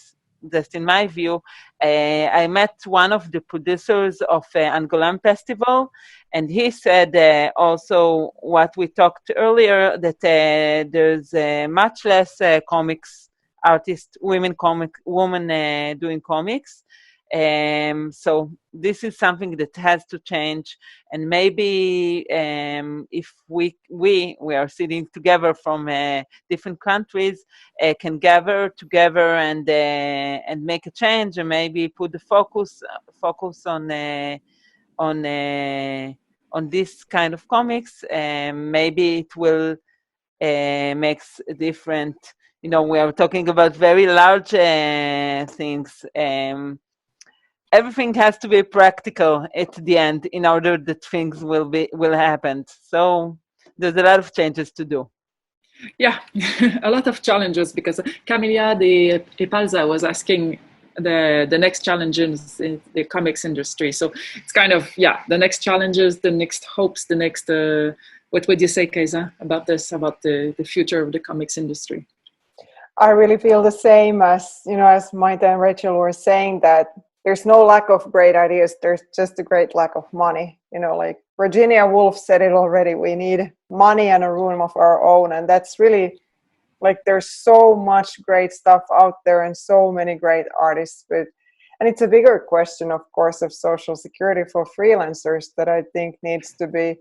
just in my view, I met one of the producers of Angolan Festival, and he said also what we talked earlier, that there's much less comics artists, women doing comics. So this is something that has to change, and maybe if we are sitting together from different countries, can gather together and make a change, and maybe put the focus on this kind of comics. Maybe it will makes a different. We are talking about very large things. Everything has to be practical at the end in order that things will happen. So there's a lot of changes to do. Yeah, a lot of challenges, because Camilla de Epalza was asking the next challenges in the comics industry. So it's kind of, yeah, the next challenges, the next hopes, the next, what would you say, Kaisa, about this, about the future of the comics industry? I really feel the same as, you know, as Maite and Rachel were saying, that there's no lack of great ideas. There's just a great lack of money. You know, like Virginia Woolf said it already, we need money and a room of our own. And that's really, like, there's so much great stuff out there and so many great artists. And it's a bigger question, of course, of social security for freelancers that I think needs to be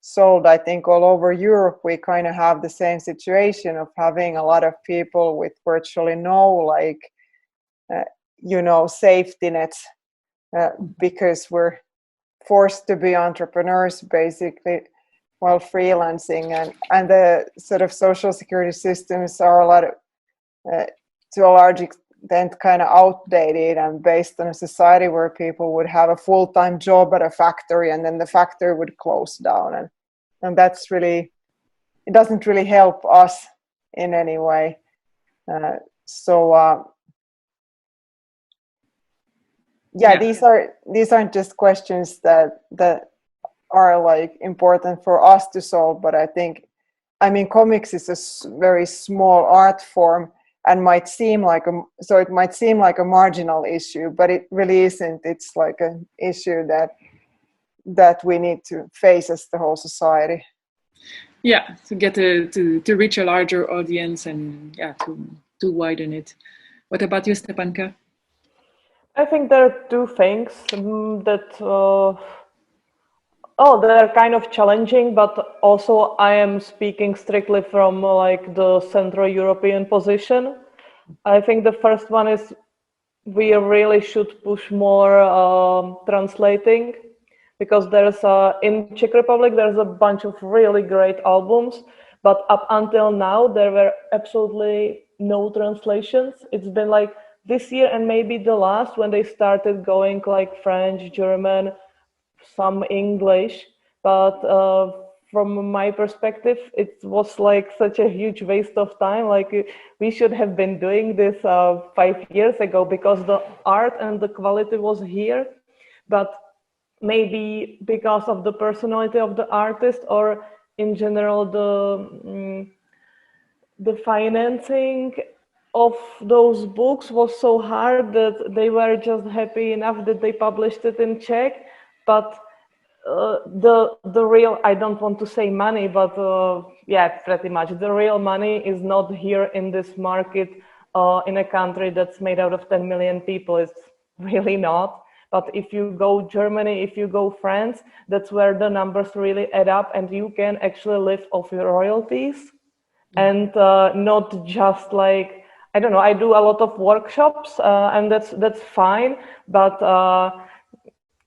solved. I think all over Europe we kind of have the same situation of having a lot of people with virtually no, like, you know, safety nets, because we're forced to be entrepreneurs basically while freelancing, and the sort of social security systems are to a large extent kind of outdated and based on a society where people would have a full-time job at a factory and then the factory would close down, and that's really, it doesn't really help us in any way. Yeah, these aren't just questions that are like important for us to solve, but I think, I mean, comics is a very small art form and might seem like it might seem like a marginal issue, but it really isn't. It's like an issue that we need to face as the whole society. Yeah, to get to reach a larger audience and to widen it. What about you, Stepanka? I think there are two things that they're kind of challenging, but also I am speaking strictly from like the Central European position. I think the first one is we really should push more translating, because there's in Czech Republic there's a bunch of really great albums, but up until now there were absolutely no translations. It's been like this year and maybe the last when they started going like French, German, some English, but from my perspective it was like such a huge waste of time. Like we should have been doing this 5 years ago, because the art and the quality was here, but maybe because of the personality of the artist or in general the financing of those books was so hard that they were just happy enough that they published it in Czech. But the real, I don't want to say money, but yeah, pretty much the real money is not here in this market in a country that's made out of 10 million people. It's really not. But if you go Germany, if you go France, that's where the numbers really add up, and you can actually live off your royalties. And not just like, I don't know, I do a lot of workshops and that's fine, but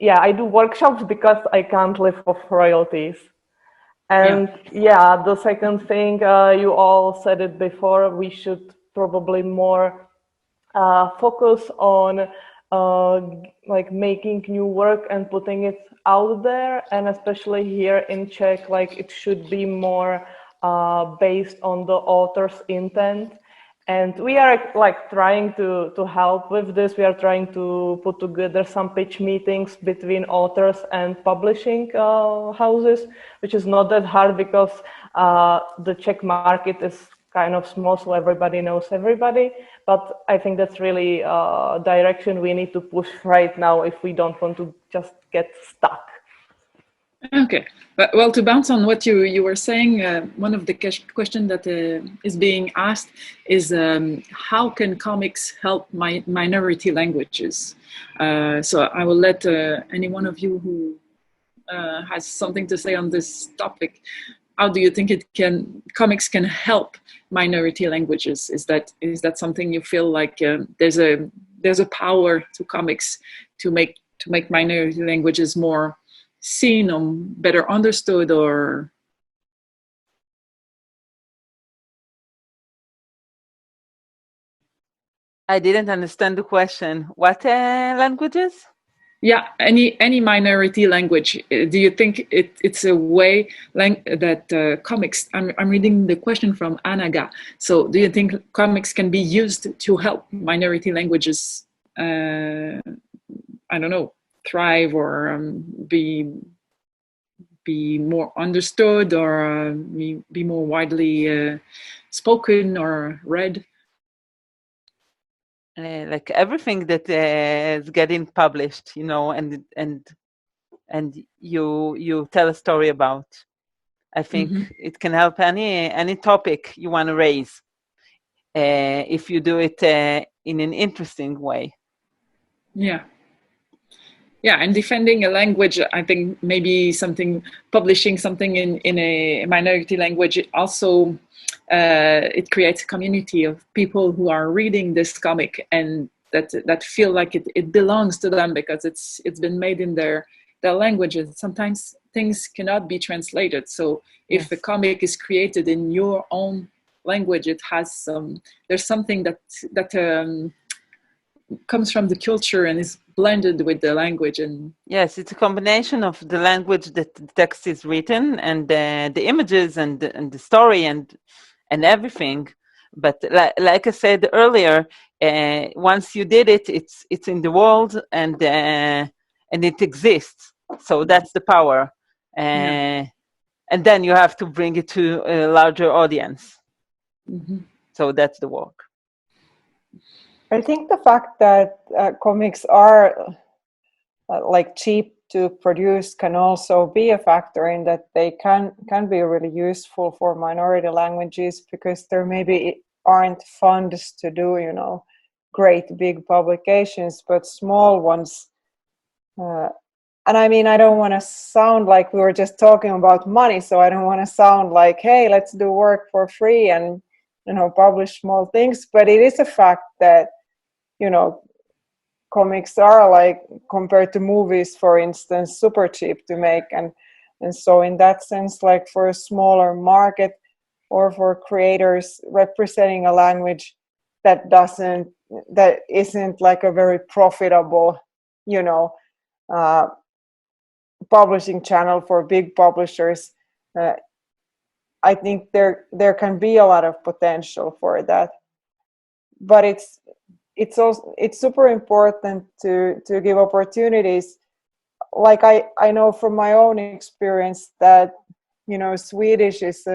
yeah, I do workshops because I can't live off royalties. And yeah, the second thing, you all said it before, we should probably more focus on like making new work and putting it out there, and especially here in Czech, like it should be more based on the author's intent. And we are like trying to help with this. We are trying to put together some pitch meetings between authors and publishing houses, which is not that hard because the Czech market is kind of small, so everybody knows everybody. But I think that's really a direction we need to push right now if we don't want to just get stuck. Okay, well, to bounce on what you were saying, one of the questions that is being asked is how can comics help minority languages? So I will let any one of you who has something to say on this topic. How do you think comics can help minority languages? Is that something you feel like there's a power to comics to make minority languages more seen or better understood? Or I didn't understand the question. What languages? Yeah, any minority language. Do you think it's a way that comics? I'm reading the question from Anaga. So, do you think comics can be used to help minority languages I don't know, thrive or be more understood or be more widely spoken or read? Like everything that is getting published, you know, and you tell a story about. I think it can help any topic you want to raise if you do it in an interesting way. Yeah. Yeah, and defending a language, I think maybe publishing something in a minority language, it also it creates a community of people who are reading this comic and that feel like it belongs to them because it's been made in their language. And sometimes things cannot be translated. So if a comic is created in your own language, it has there's something that comes from the culture and is blended with the language. And yes, it's a combination of the language that the text is written and the images and the story and everything. But like I said earlier, once you did it, it's in the world and it exists. So that's the power. And then you have to bring it to a larger audience. So that's the work. I think the fact that comics are like cheap to produce can also be a factor in that they can be really useful for minority languages because there maybe aren't funds to do, you know, great big publications, but small ones. And I mean, I don't want to sound like we were just talking about money, so I don't want to sound like, hey, let's do work for free and, you know, publish small things. But it is a fact that, you know, comics are, like, compared to movies, for instance, super cheap to make. And so in that sense, like for a smaller market or for creators representing a language that isn't like a very profitable, you know, publishing channel for big publishers, I think there can be a lot of potential for that. But it's super important to give opportunities. Like I know from my own experience that, you know, Swedish is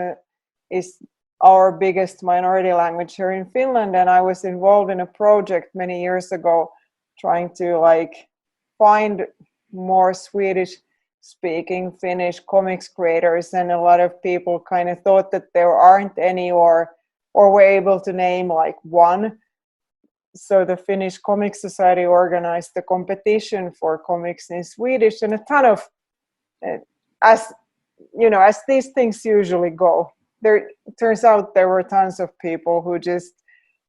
our biggest minority language here in Finland, and I was involved in a project many years ago trying to like find more Swedish speaking Finnish comics creators, and a lot of people kind of thought that there aren't any or were able to name like one. So the Finnish Comic Society organized a competition for comics in Swedish, and a ton of, as you know, as these things usually go, there turns out there were tons of people who just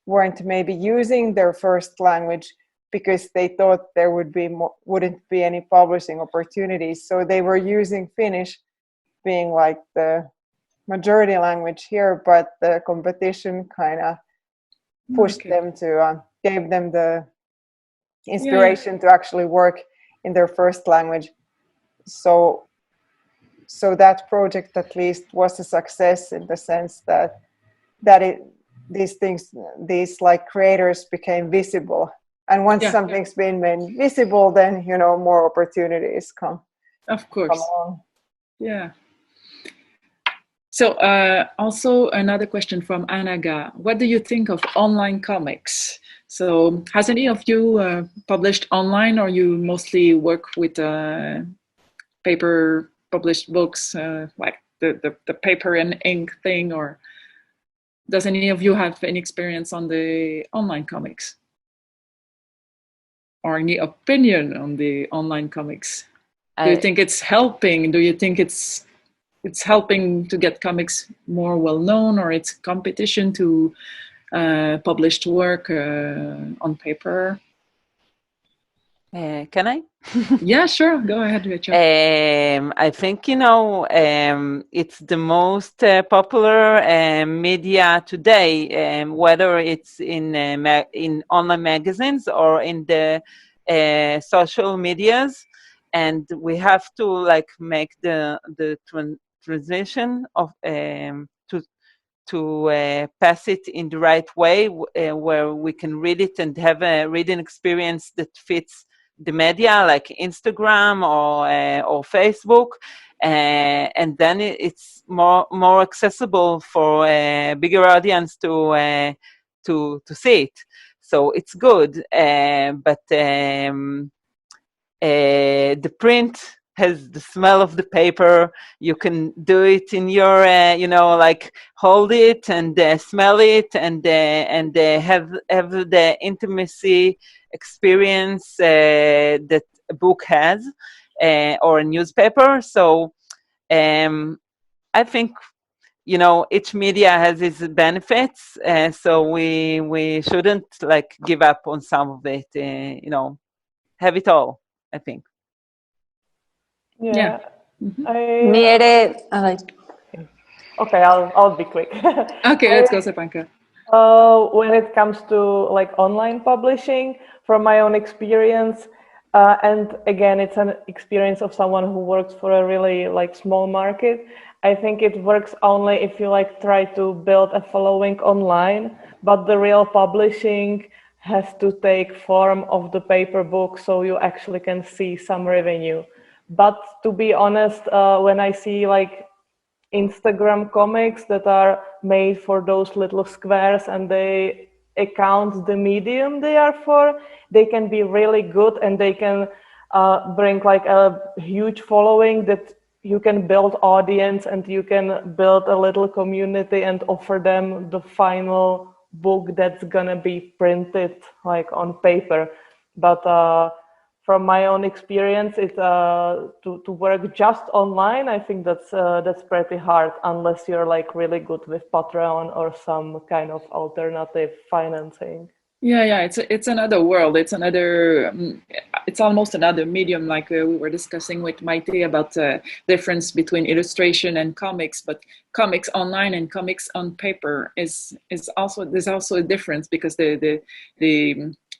weren't maybe using their first language because they thought there wouldn't be any publishing opportunities. So they were using Finnish being like the majority language here, but the competition kind of pushed them to, gave them the inspiration to actually work in their first language. So that project at least was a success in the sense that these like creators became visible. And once something's been made visible, then, you know, more opportunities come. Of course. Come along. Yeah. So also another question from Anaga. What do you think of online comics? So has any of you published online, or you mostly work with paper published books, like the paper and ink thing, or does any of you have any experience on the online comics? Or any opinion on the online comics? Do you think it's helping? Do you think it's helping to get comics more well known, or it's competition to published work on paper? Can I? Yeah, sure. Go ahead, Rachel. I think, you know, it's the most popular media today, whether it's in online magazines or in the social medias, and we have to like make the transition of to pass it in the right way, where we can read it and have a reading experience that fits the media, like Instagram or Facebook, and then it's more accessible for a bigger audience to see it. So it's good, but the print has the smell of the paper. You can do it in your, like hold it and smell it and have the intimacy experience that a book has, or a newspaper. So I think, each media has its benefits, so we shouldn't like give up on some of it. Have it all, I think. Yeah. Mm-hmm. Ni ere, Okay, I'll be quick. Okay, let's go, Stepanka. When it comes to like online publishing, from my own experience, and again, it's an experience of someone who works for a really like small market. I think it works only if you like try to build a following online, but the real publishing has to take form of the paper book, so you actually can see some revenue. But to be honest, when I see like Instagram comics that are made for those little squares and they account the medium they are for, they can be really good and they can bring like a huge following that you can build audience and you can build a little community and offer them the final book that's gonna be printed like on paper. But from my own experience, it to work just online, I think that's pretty hard unless you're like really good with Patreon or some kind of alternative financing. Yeah, it's another world. It's another. It's almost another medium. Like we were discussing with Maite about the difference between illustration and comics. But comics online and comics on paper is also, there's also a difference, because the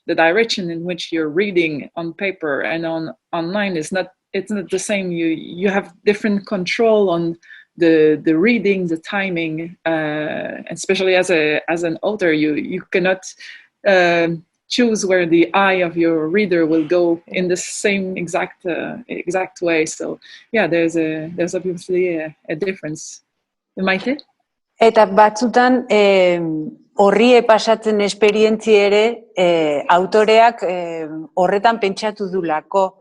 direction in which you're reading on paper and on online is not. It's not the same. You have different control on the reading, the timing, especially as an author, you cannot choose where the eye of your reader will go in the same exact way. So yeah, there's obviously a difference. Maite? Eta batzutan horrie pasatzen esperientzi ere autoreak horretan pentsatu dulako.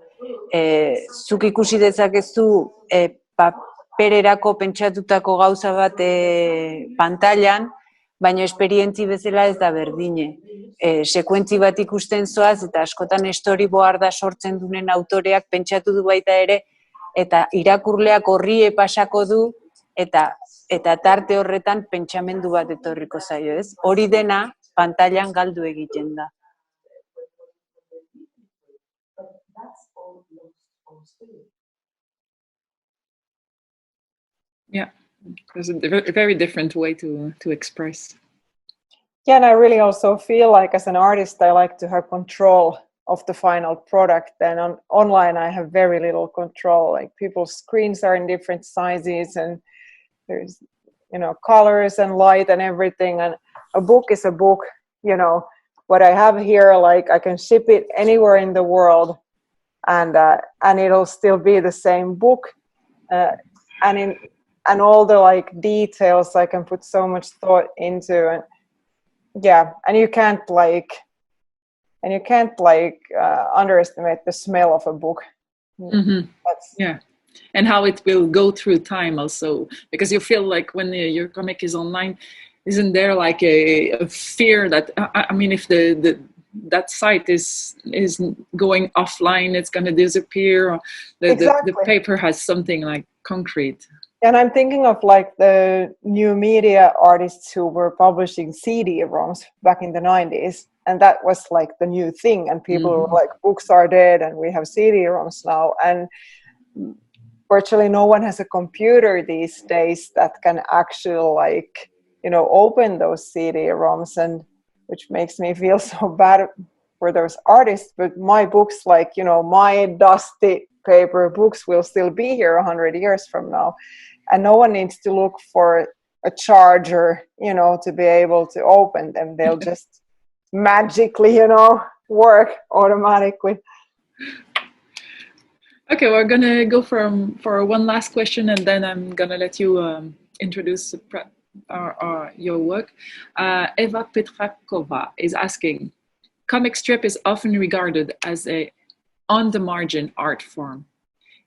Zuk ikusi dezakezu papererako pentsatutako gauza bat pantailan, baina esperientzi bezala ez da berdine. Sekuentzi bat ikusten zoaz eta askotan storyboarda sortzen dunen autoreak pentsatu du baita ere, eta irakurleak horrie pasako du, eta tarte horretan pentsamendu bat etorriko zaio, ez? Hori dena pantailan galdu egiten da. Yeah, there's a very different way to express. Yeah, and I really also feel like as an artist, I like to have control of the final product. And online, I have very little control. Like people's screens are in different sizes, and there's, colors and light and everything. And a book is a book. What I have here, like I can ship it anywhere in the world, and it'll still be the same book. And all the like details I can put so much thought into, and you can't underestimate the smell of a book. Mm-hmm. And how it will go through time also, because you feel like when your comic is online, isn't there like a fear that if that site is going offline, it's going to disappear, or the paper has something like concrete. And I'm thinking of like the new media artists who were publishing CD-ROMs back in the 90s. And that was like the new thing. And people were like, books are dead and we have CD-ROMs now. And virtually no one has a computer these days that can actually open those CD-ROMs, and which makes me feel so bad for those artists. But my books, my dusty paper books will still be here 100 years from now. And no one needs to look for a charger, you know, to be able to open them. They'll just magically, you know, work automatically. Okay, we're gonna go for one last question, and then I'm gonna let you introduce your work. Eva Petrakova is asking, comic strip is often regarded as a on-the-margin art form,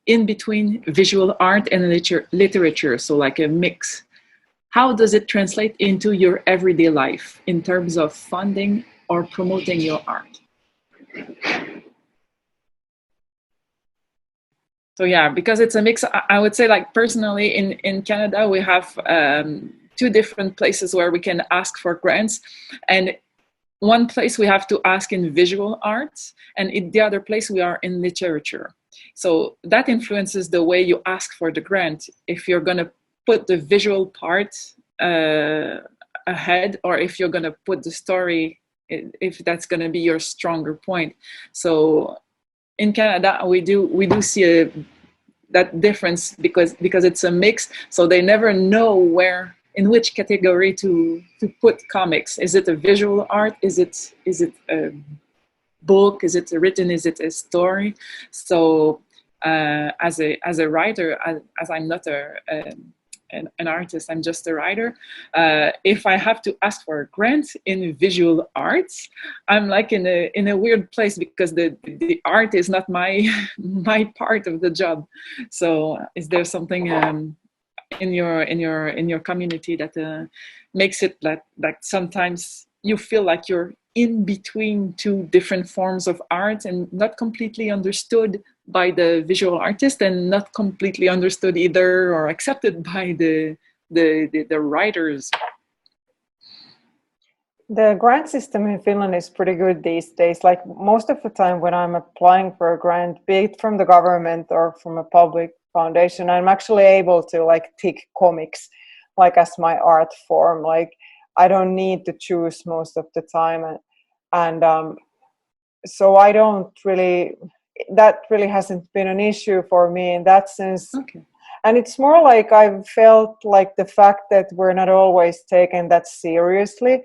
in between visual art and literature, so like a mix. How does it translate into your everyday life in terms of funding or promoting your art? So yeah, because it's a mix, I would say, like personally in Canada, we have two different places where we can ask for grants. And one place we have to ask in visual arts, and in the other place we are in literature. So that influences the way you ask for the grant. If you're going to put the visual part ahead, or if you're going to put the story, if that's going to be your stronger point. So in Canada, we do see that difference because it's a mix. So they never know in which category to put comics. Is it a visual art? Is it a book? Is it written? Is it a story? So as a writer, as I'm not an artist, I'm just a writer. If I have to ask for a grant in visual arts, I'm like in a weird place because the art is not my part of the job. So is there something in your community that makes it like sometimes you feel like you're in between two different forms of art and not completely understood by the visual artist and not completely understood either or accepted by the writers? The grant system in Finland is pretty good these days. Like most of the time when I'm applying for a grant, be it from the government or from a public foundation, I'm actually able to like tick comics like as my art form. Like I don't need to choose most of the time, and so I don't really, that really hasn't been an issue for me in that sense. Okay. And it's more like I've felt like the fact that we're not always taken that seriously,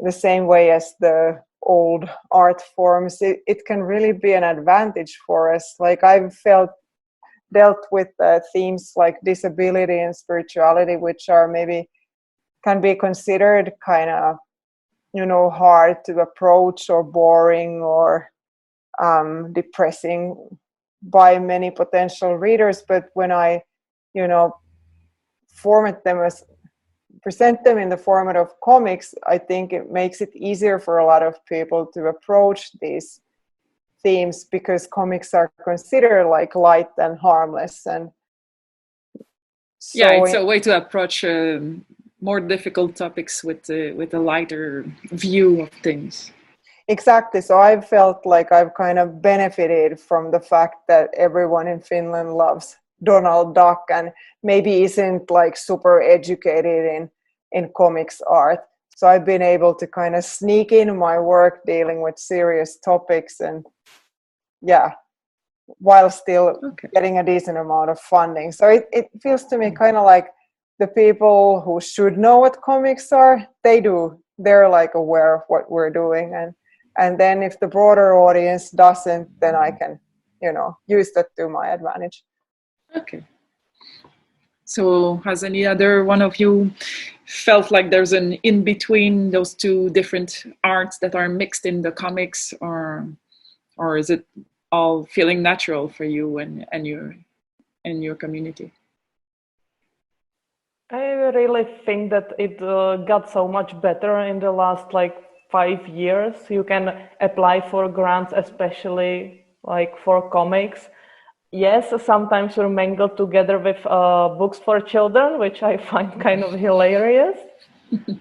the same way as the old art forms, it can really be an advantage for us. Like I've dealt with themes like disability and spirituality, which are maybe can be considered kind of, you know, hard to approach or boring or depressing by many potential readers. But when I, you know, present them in the format of comics, I think it makes it easier for a lot of people to approach these themes because comics are considered like light and harmless. And so yeah, it's a way to approach more difficult topics with a lighter view of things. Exactly. So I've felt like I've kind of benefited from the fact that everyone in Finland loves Donald Duck and maybe isn't like super educated in comics art. So I've been able to kind of sneak in my work dealing with serious topics and yeah, while still getting a decent amount of funding. So it feels to me kind of like the people who should know what comics are, they're like aware of what we're doing. And then if the broader audience doesn't, then I can, you know, use that to my advantage. Okay. So has any other one of you felt like there's an in between those two different arts that are mixed in the comics, or is it all feeling natural for you and your community? I really think that it got so much better in the last like 5 years. You can apply for grants, especially like for comics. Yes, sometimes you're mingled together with books for children, which I find kind of hilarious.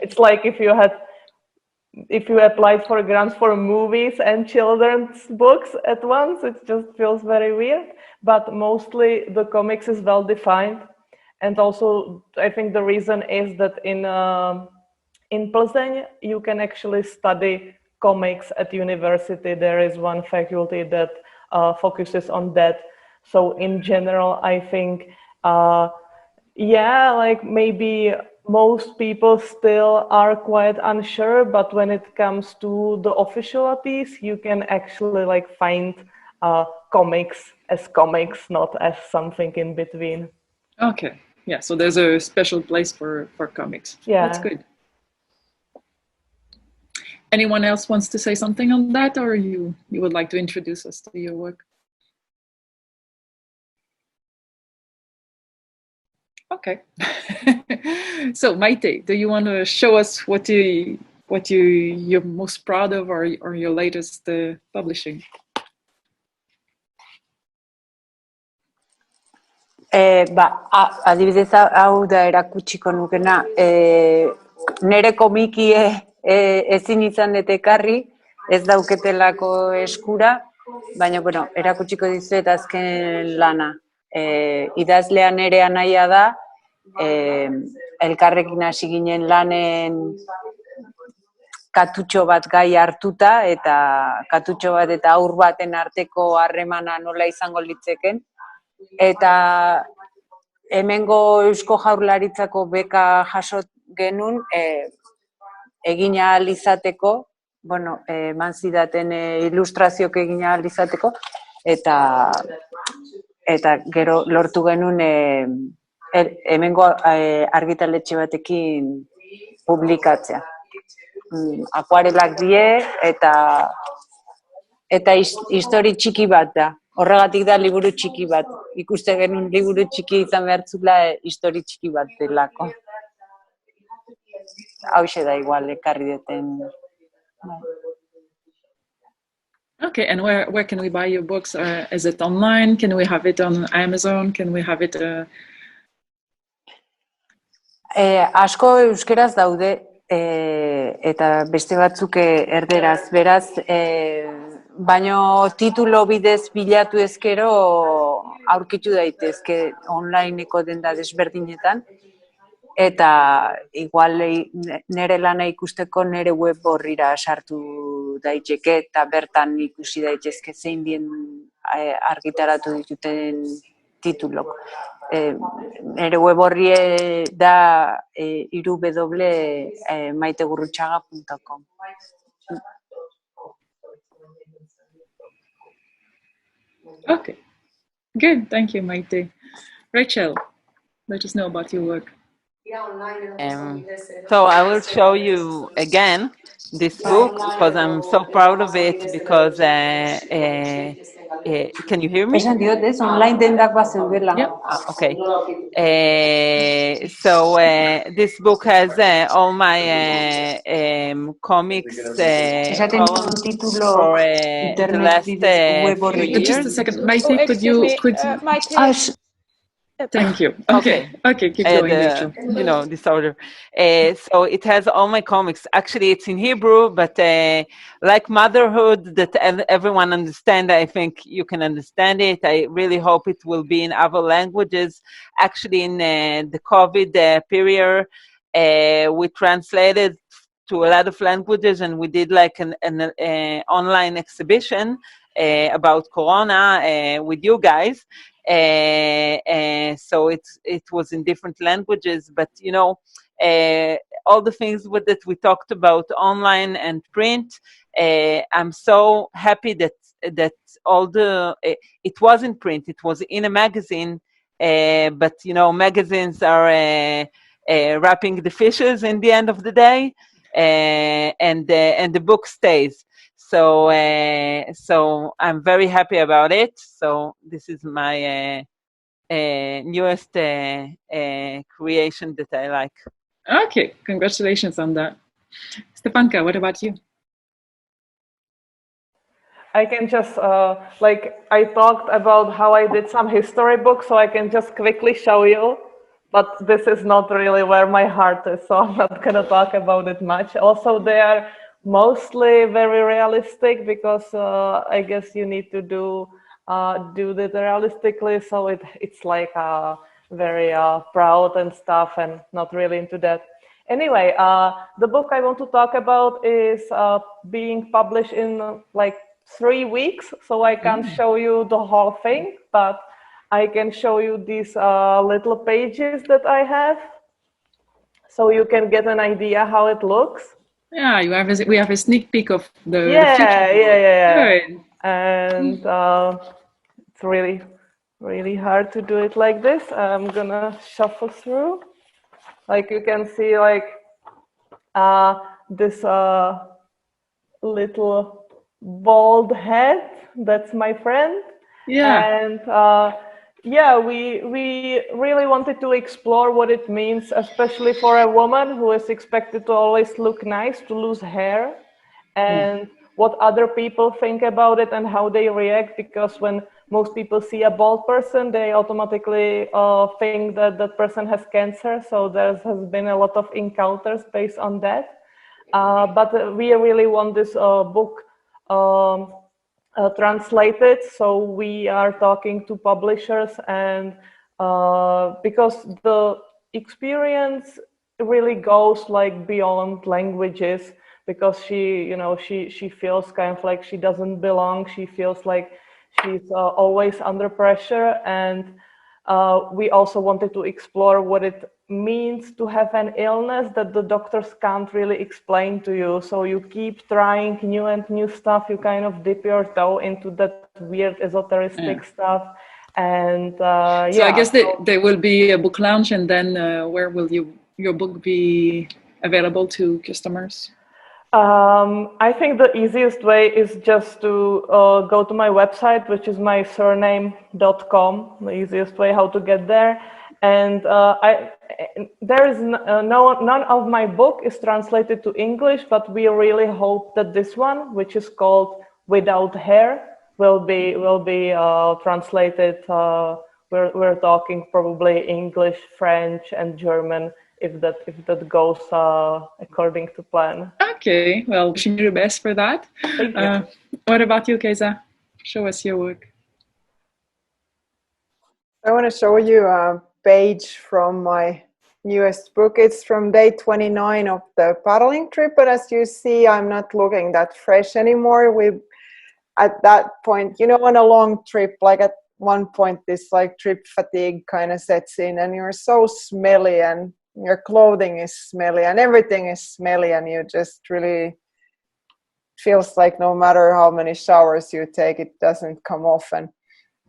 It's like if you applied for grants for movies and children's books at once, it just feels very weird. But mostly the comics is well defined. And also, I think the reason is that in Plzeň, you can actually study comics at university. There is one faculty that focuses on that. So in general, I think, yeah, like maybe most people still are quite unsure, but when it comes to the officialities, you can actually like find comics as comics, not as something in between. Okay, yeah, so there's a special place for comics. Yeah. That's good. Anyone else wants to say something on that, or you would like to introduce us to your work? Okay. So Maite, do you want to show us what you're most proud of, or your latest publishing? Adibidez hau da erakutsiko nukena, nire komikie ezin izan dut ekarri, ez dauketelako eskura, baina bueno, erakutsiko dizuet azken lana. Idazlea nire anaia da, elkarrekin hasi ginen lanen katutxo bat gai hartuta, eta katutxo bat eta haur baten arteko harremana nola izango litzeken. Eta hemengo Eusko Jaurlaritzako beka jaso genuen egin ahal izateko, bueno, eman zidaten ilustrazioak egin ahal izateko, eta gero lortu genuen hemengo argitaletxe batekin publikatzea. Akuarelak die eta histori txiki bat da. Horregatik da liburu txiki bat. Ikuste genuen liburu txiki izan behartzula histori txiki bat delako. Hauxe da igual, ekarri duten. Okay, and where can we buy your books? Is it online? Can we have it on Amazon? Can we have it? Asko euskeraz daude, eta beste batzuk erderaz, beraz, baino titulo bidez bilatu ezkero aurkitu daitezke onlineko denda desberdinetan, eta igual nire lana ikusteko nire web horrira sartu daiteke, eta bertan ikusi daitezke zein bien argitaratu dituten titulok. Nire web horri da www.maitegurrutxaga.com. Okay, good. Thank you, Maite. Rachel, let us know about your work. So I will show you again this book because I'm so proud of it because can you hear me? Esan diot, ez? Online dendak bat zeudela. Okay. So this book has all my comics columns for the last few years. Just a second, Maite, could you? Maite. Thank you. Okay, keep going. Disorder. So it has all my comics. Actually, it's in Hebrew, but like motherhood, that everyone understands, I think you can understand it. I really hope it will be in other languages. Actually, in the COVID period, we translated to a lot of languages, and we did like an online exhibition about Corona with you guys. So it was in different languages, but all the things that we talked about online and print, I'm so happy that all it was in print, it was in a magazine, but magazines are wrapping the fishes in the end of the day, and the book stays. So I'm very happy about it. So this is my newest creation that I like. Okay, congratulations on that. Stepanka, what about you? I can just, I talked about how I did some history books, so I can just quickly show you, but this is not really where my heart is, so I'm not going to talk about it much. Also, they are mostly very realistic because I guess you need to do that realistically, so it's like very proud and stuff, and not really into that. Anyway, the book I want to talk about is being published in like 3 weeks, so I can't show you the whole thing, but I can show you these little pages that I have. so you can get an idea how it looks. Yeah, we have a sneak peek of the Yeah. Good. And it's really hard to do it like this. I'm gonna shuffle through. Like you can see, like this little bald head. That's my friend. Yeah. And yeah, we really wanted to explore what it means, especially for a woman who is expected to always look nice, to lose hair, and what other people think about it and how they react. Because when most people see a bald person, they automatically think that that person has cancer. So there has been a lot of encounters based on that. But we really want this book translated, so we are talking to publishers, and because the experience really goes like beyond languages, because she feels kind of like she doesn't belong. She feels like she's always under pressure, and we also wanted to explore what it means to have an illness that the doctors can't really explain to you. So you keep trying new and new stuff. You kind of dip your toe into that weird esoteric stuff. And so I guess there will be a book launch, and then where will your book be available to customers? I think the easiest way is just to go to my website, which is my surname.com, the easiest way how to get there. And there is none of my book is translated to English, but we really hope that this one, which is called Without Hair, will be translated. We're talking probably English, French, and German, if that goes according to plan. Okay, well, wishing you the best for that. Thank you. What about you, Keza? Show us your work. I want to show you a page from my newest book. It's from day 29 of the paddling trip, but as you see, I'm not looking that fresh anymore. At that point, on a long trip, like at one point, this like trip fatigue kind of sets in, and you're so smelly, and your clothing is smelly, and everything is smelly, and you just really feels like no matter how many showers you take, it doesn't come off. And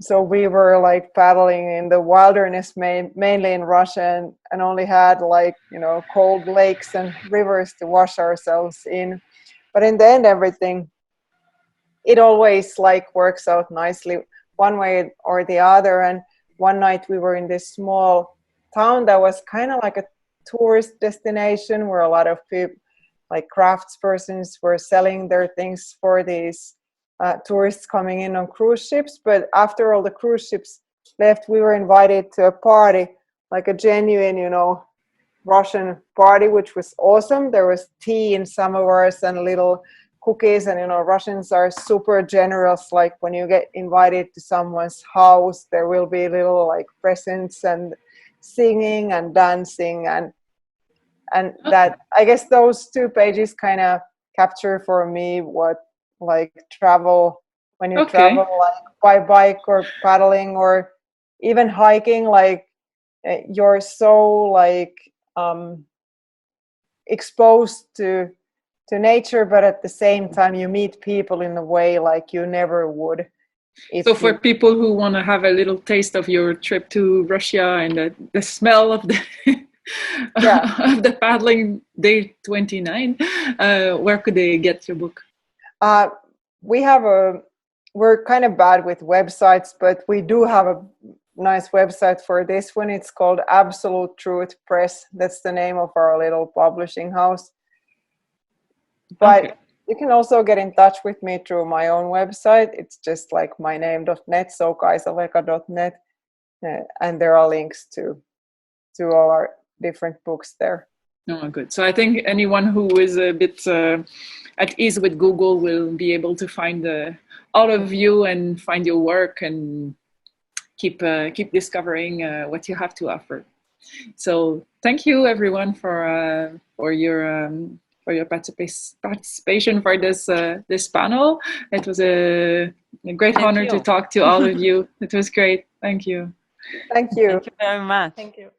so we were like paddling in the wilderness, mainly in Russia, and only had like, cold lakes and rivers to wash ourselves in. But in the end, it always like works out nicely one way or the other. And one night we were in this small town that was kind of like a tourist destination, where a lot of people, like craftspersons, were selling their things for these tourists coming in on cruise ships. But after all the cruise ships left, we were invited to a party, like a genuine, Russian party, which was awesome. There was tea in samovars and little cookies, and Russians are super generous. Like when you get invited to someone's house, there will be little like presents and singing and dancing, and that, I guess those two pages kind of capture for me what like travel, when you travel like by bike or paddling or even hiking, like you're so like exposed to nature, but at the same time you meet people in a way like you never would. So for people who want to have a little taste of your trip to Russia and the smell of the of the paddling day 29, where could they get your book? We're kind of bad with websites, but we do have a nice website for this one. It's called Absolute Truth Press. That's the name of our little publishing house. But you can also get in touch with me through my own website. It's just like myname.net, so kaisaleka.net, and there are links to all our different books there. Oh, good. So I think anyone who is a bit at ease with Google will be able to find all of you and find your work and keep discovering what you have to offer. So thank you everyone for your participation for this panel. It was a great honor to talk to all of you. It was great. Thank you. Thank you. Thank you very much. Thank you.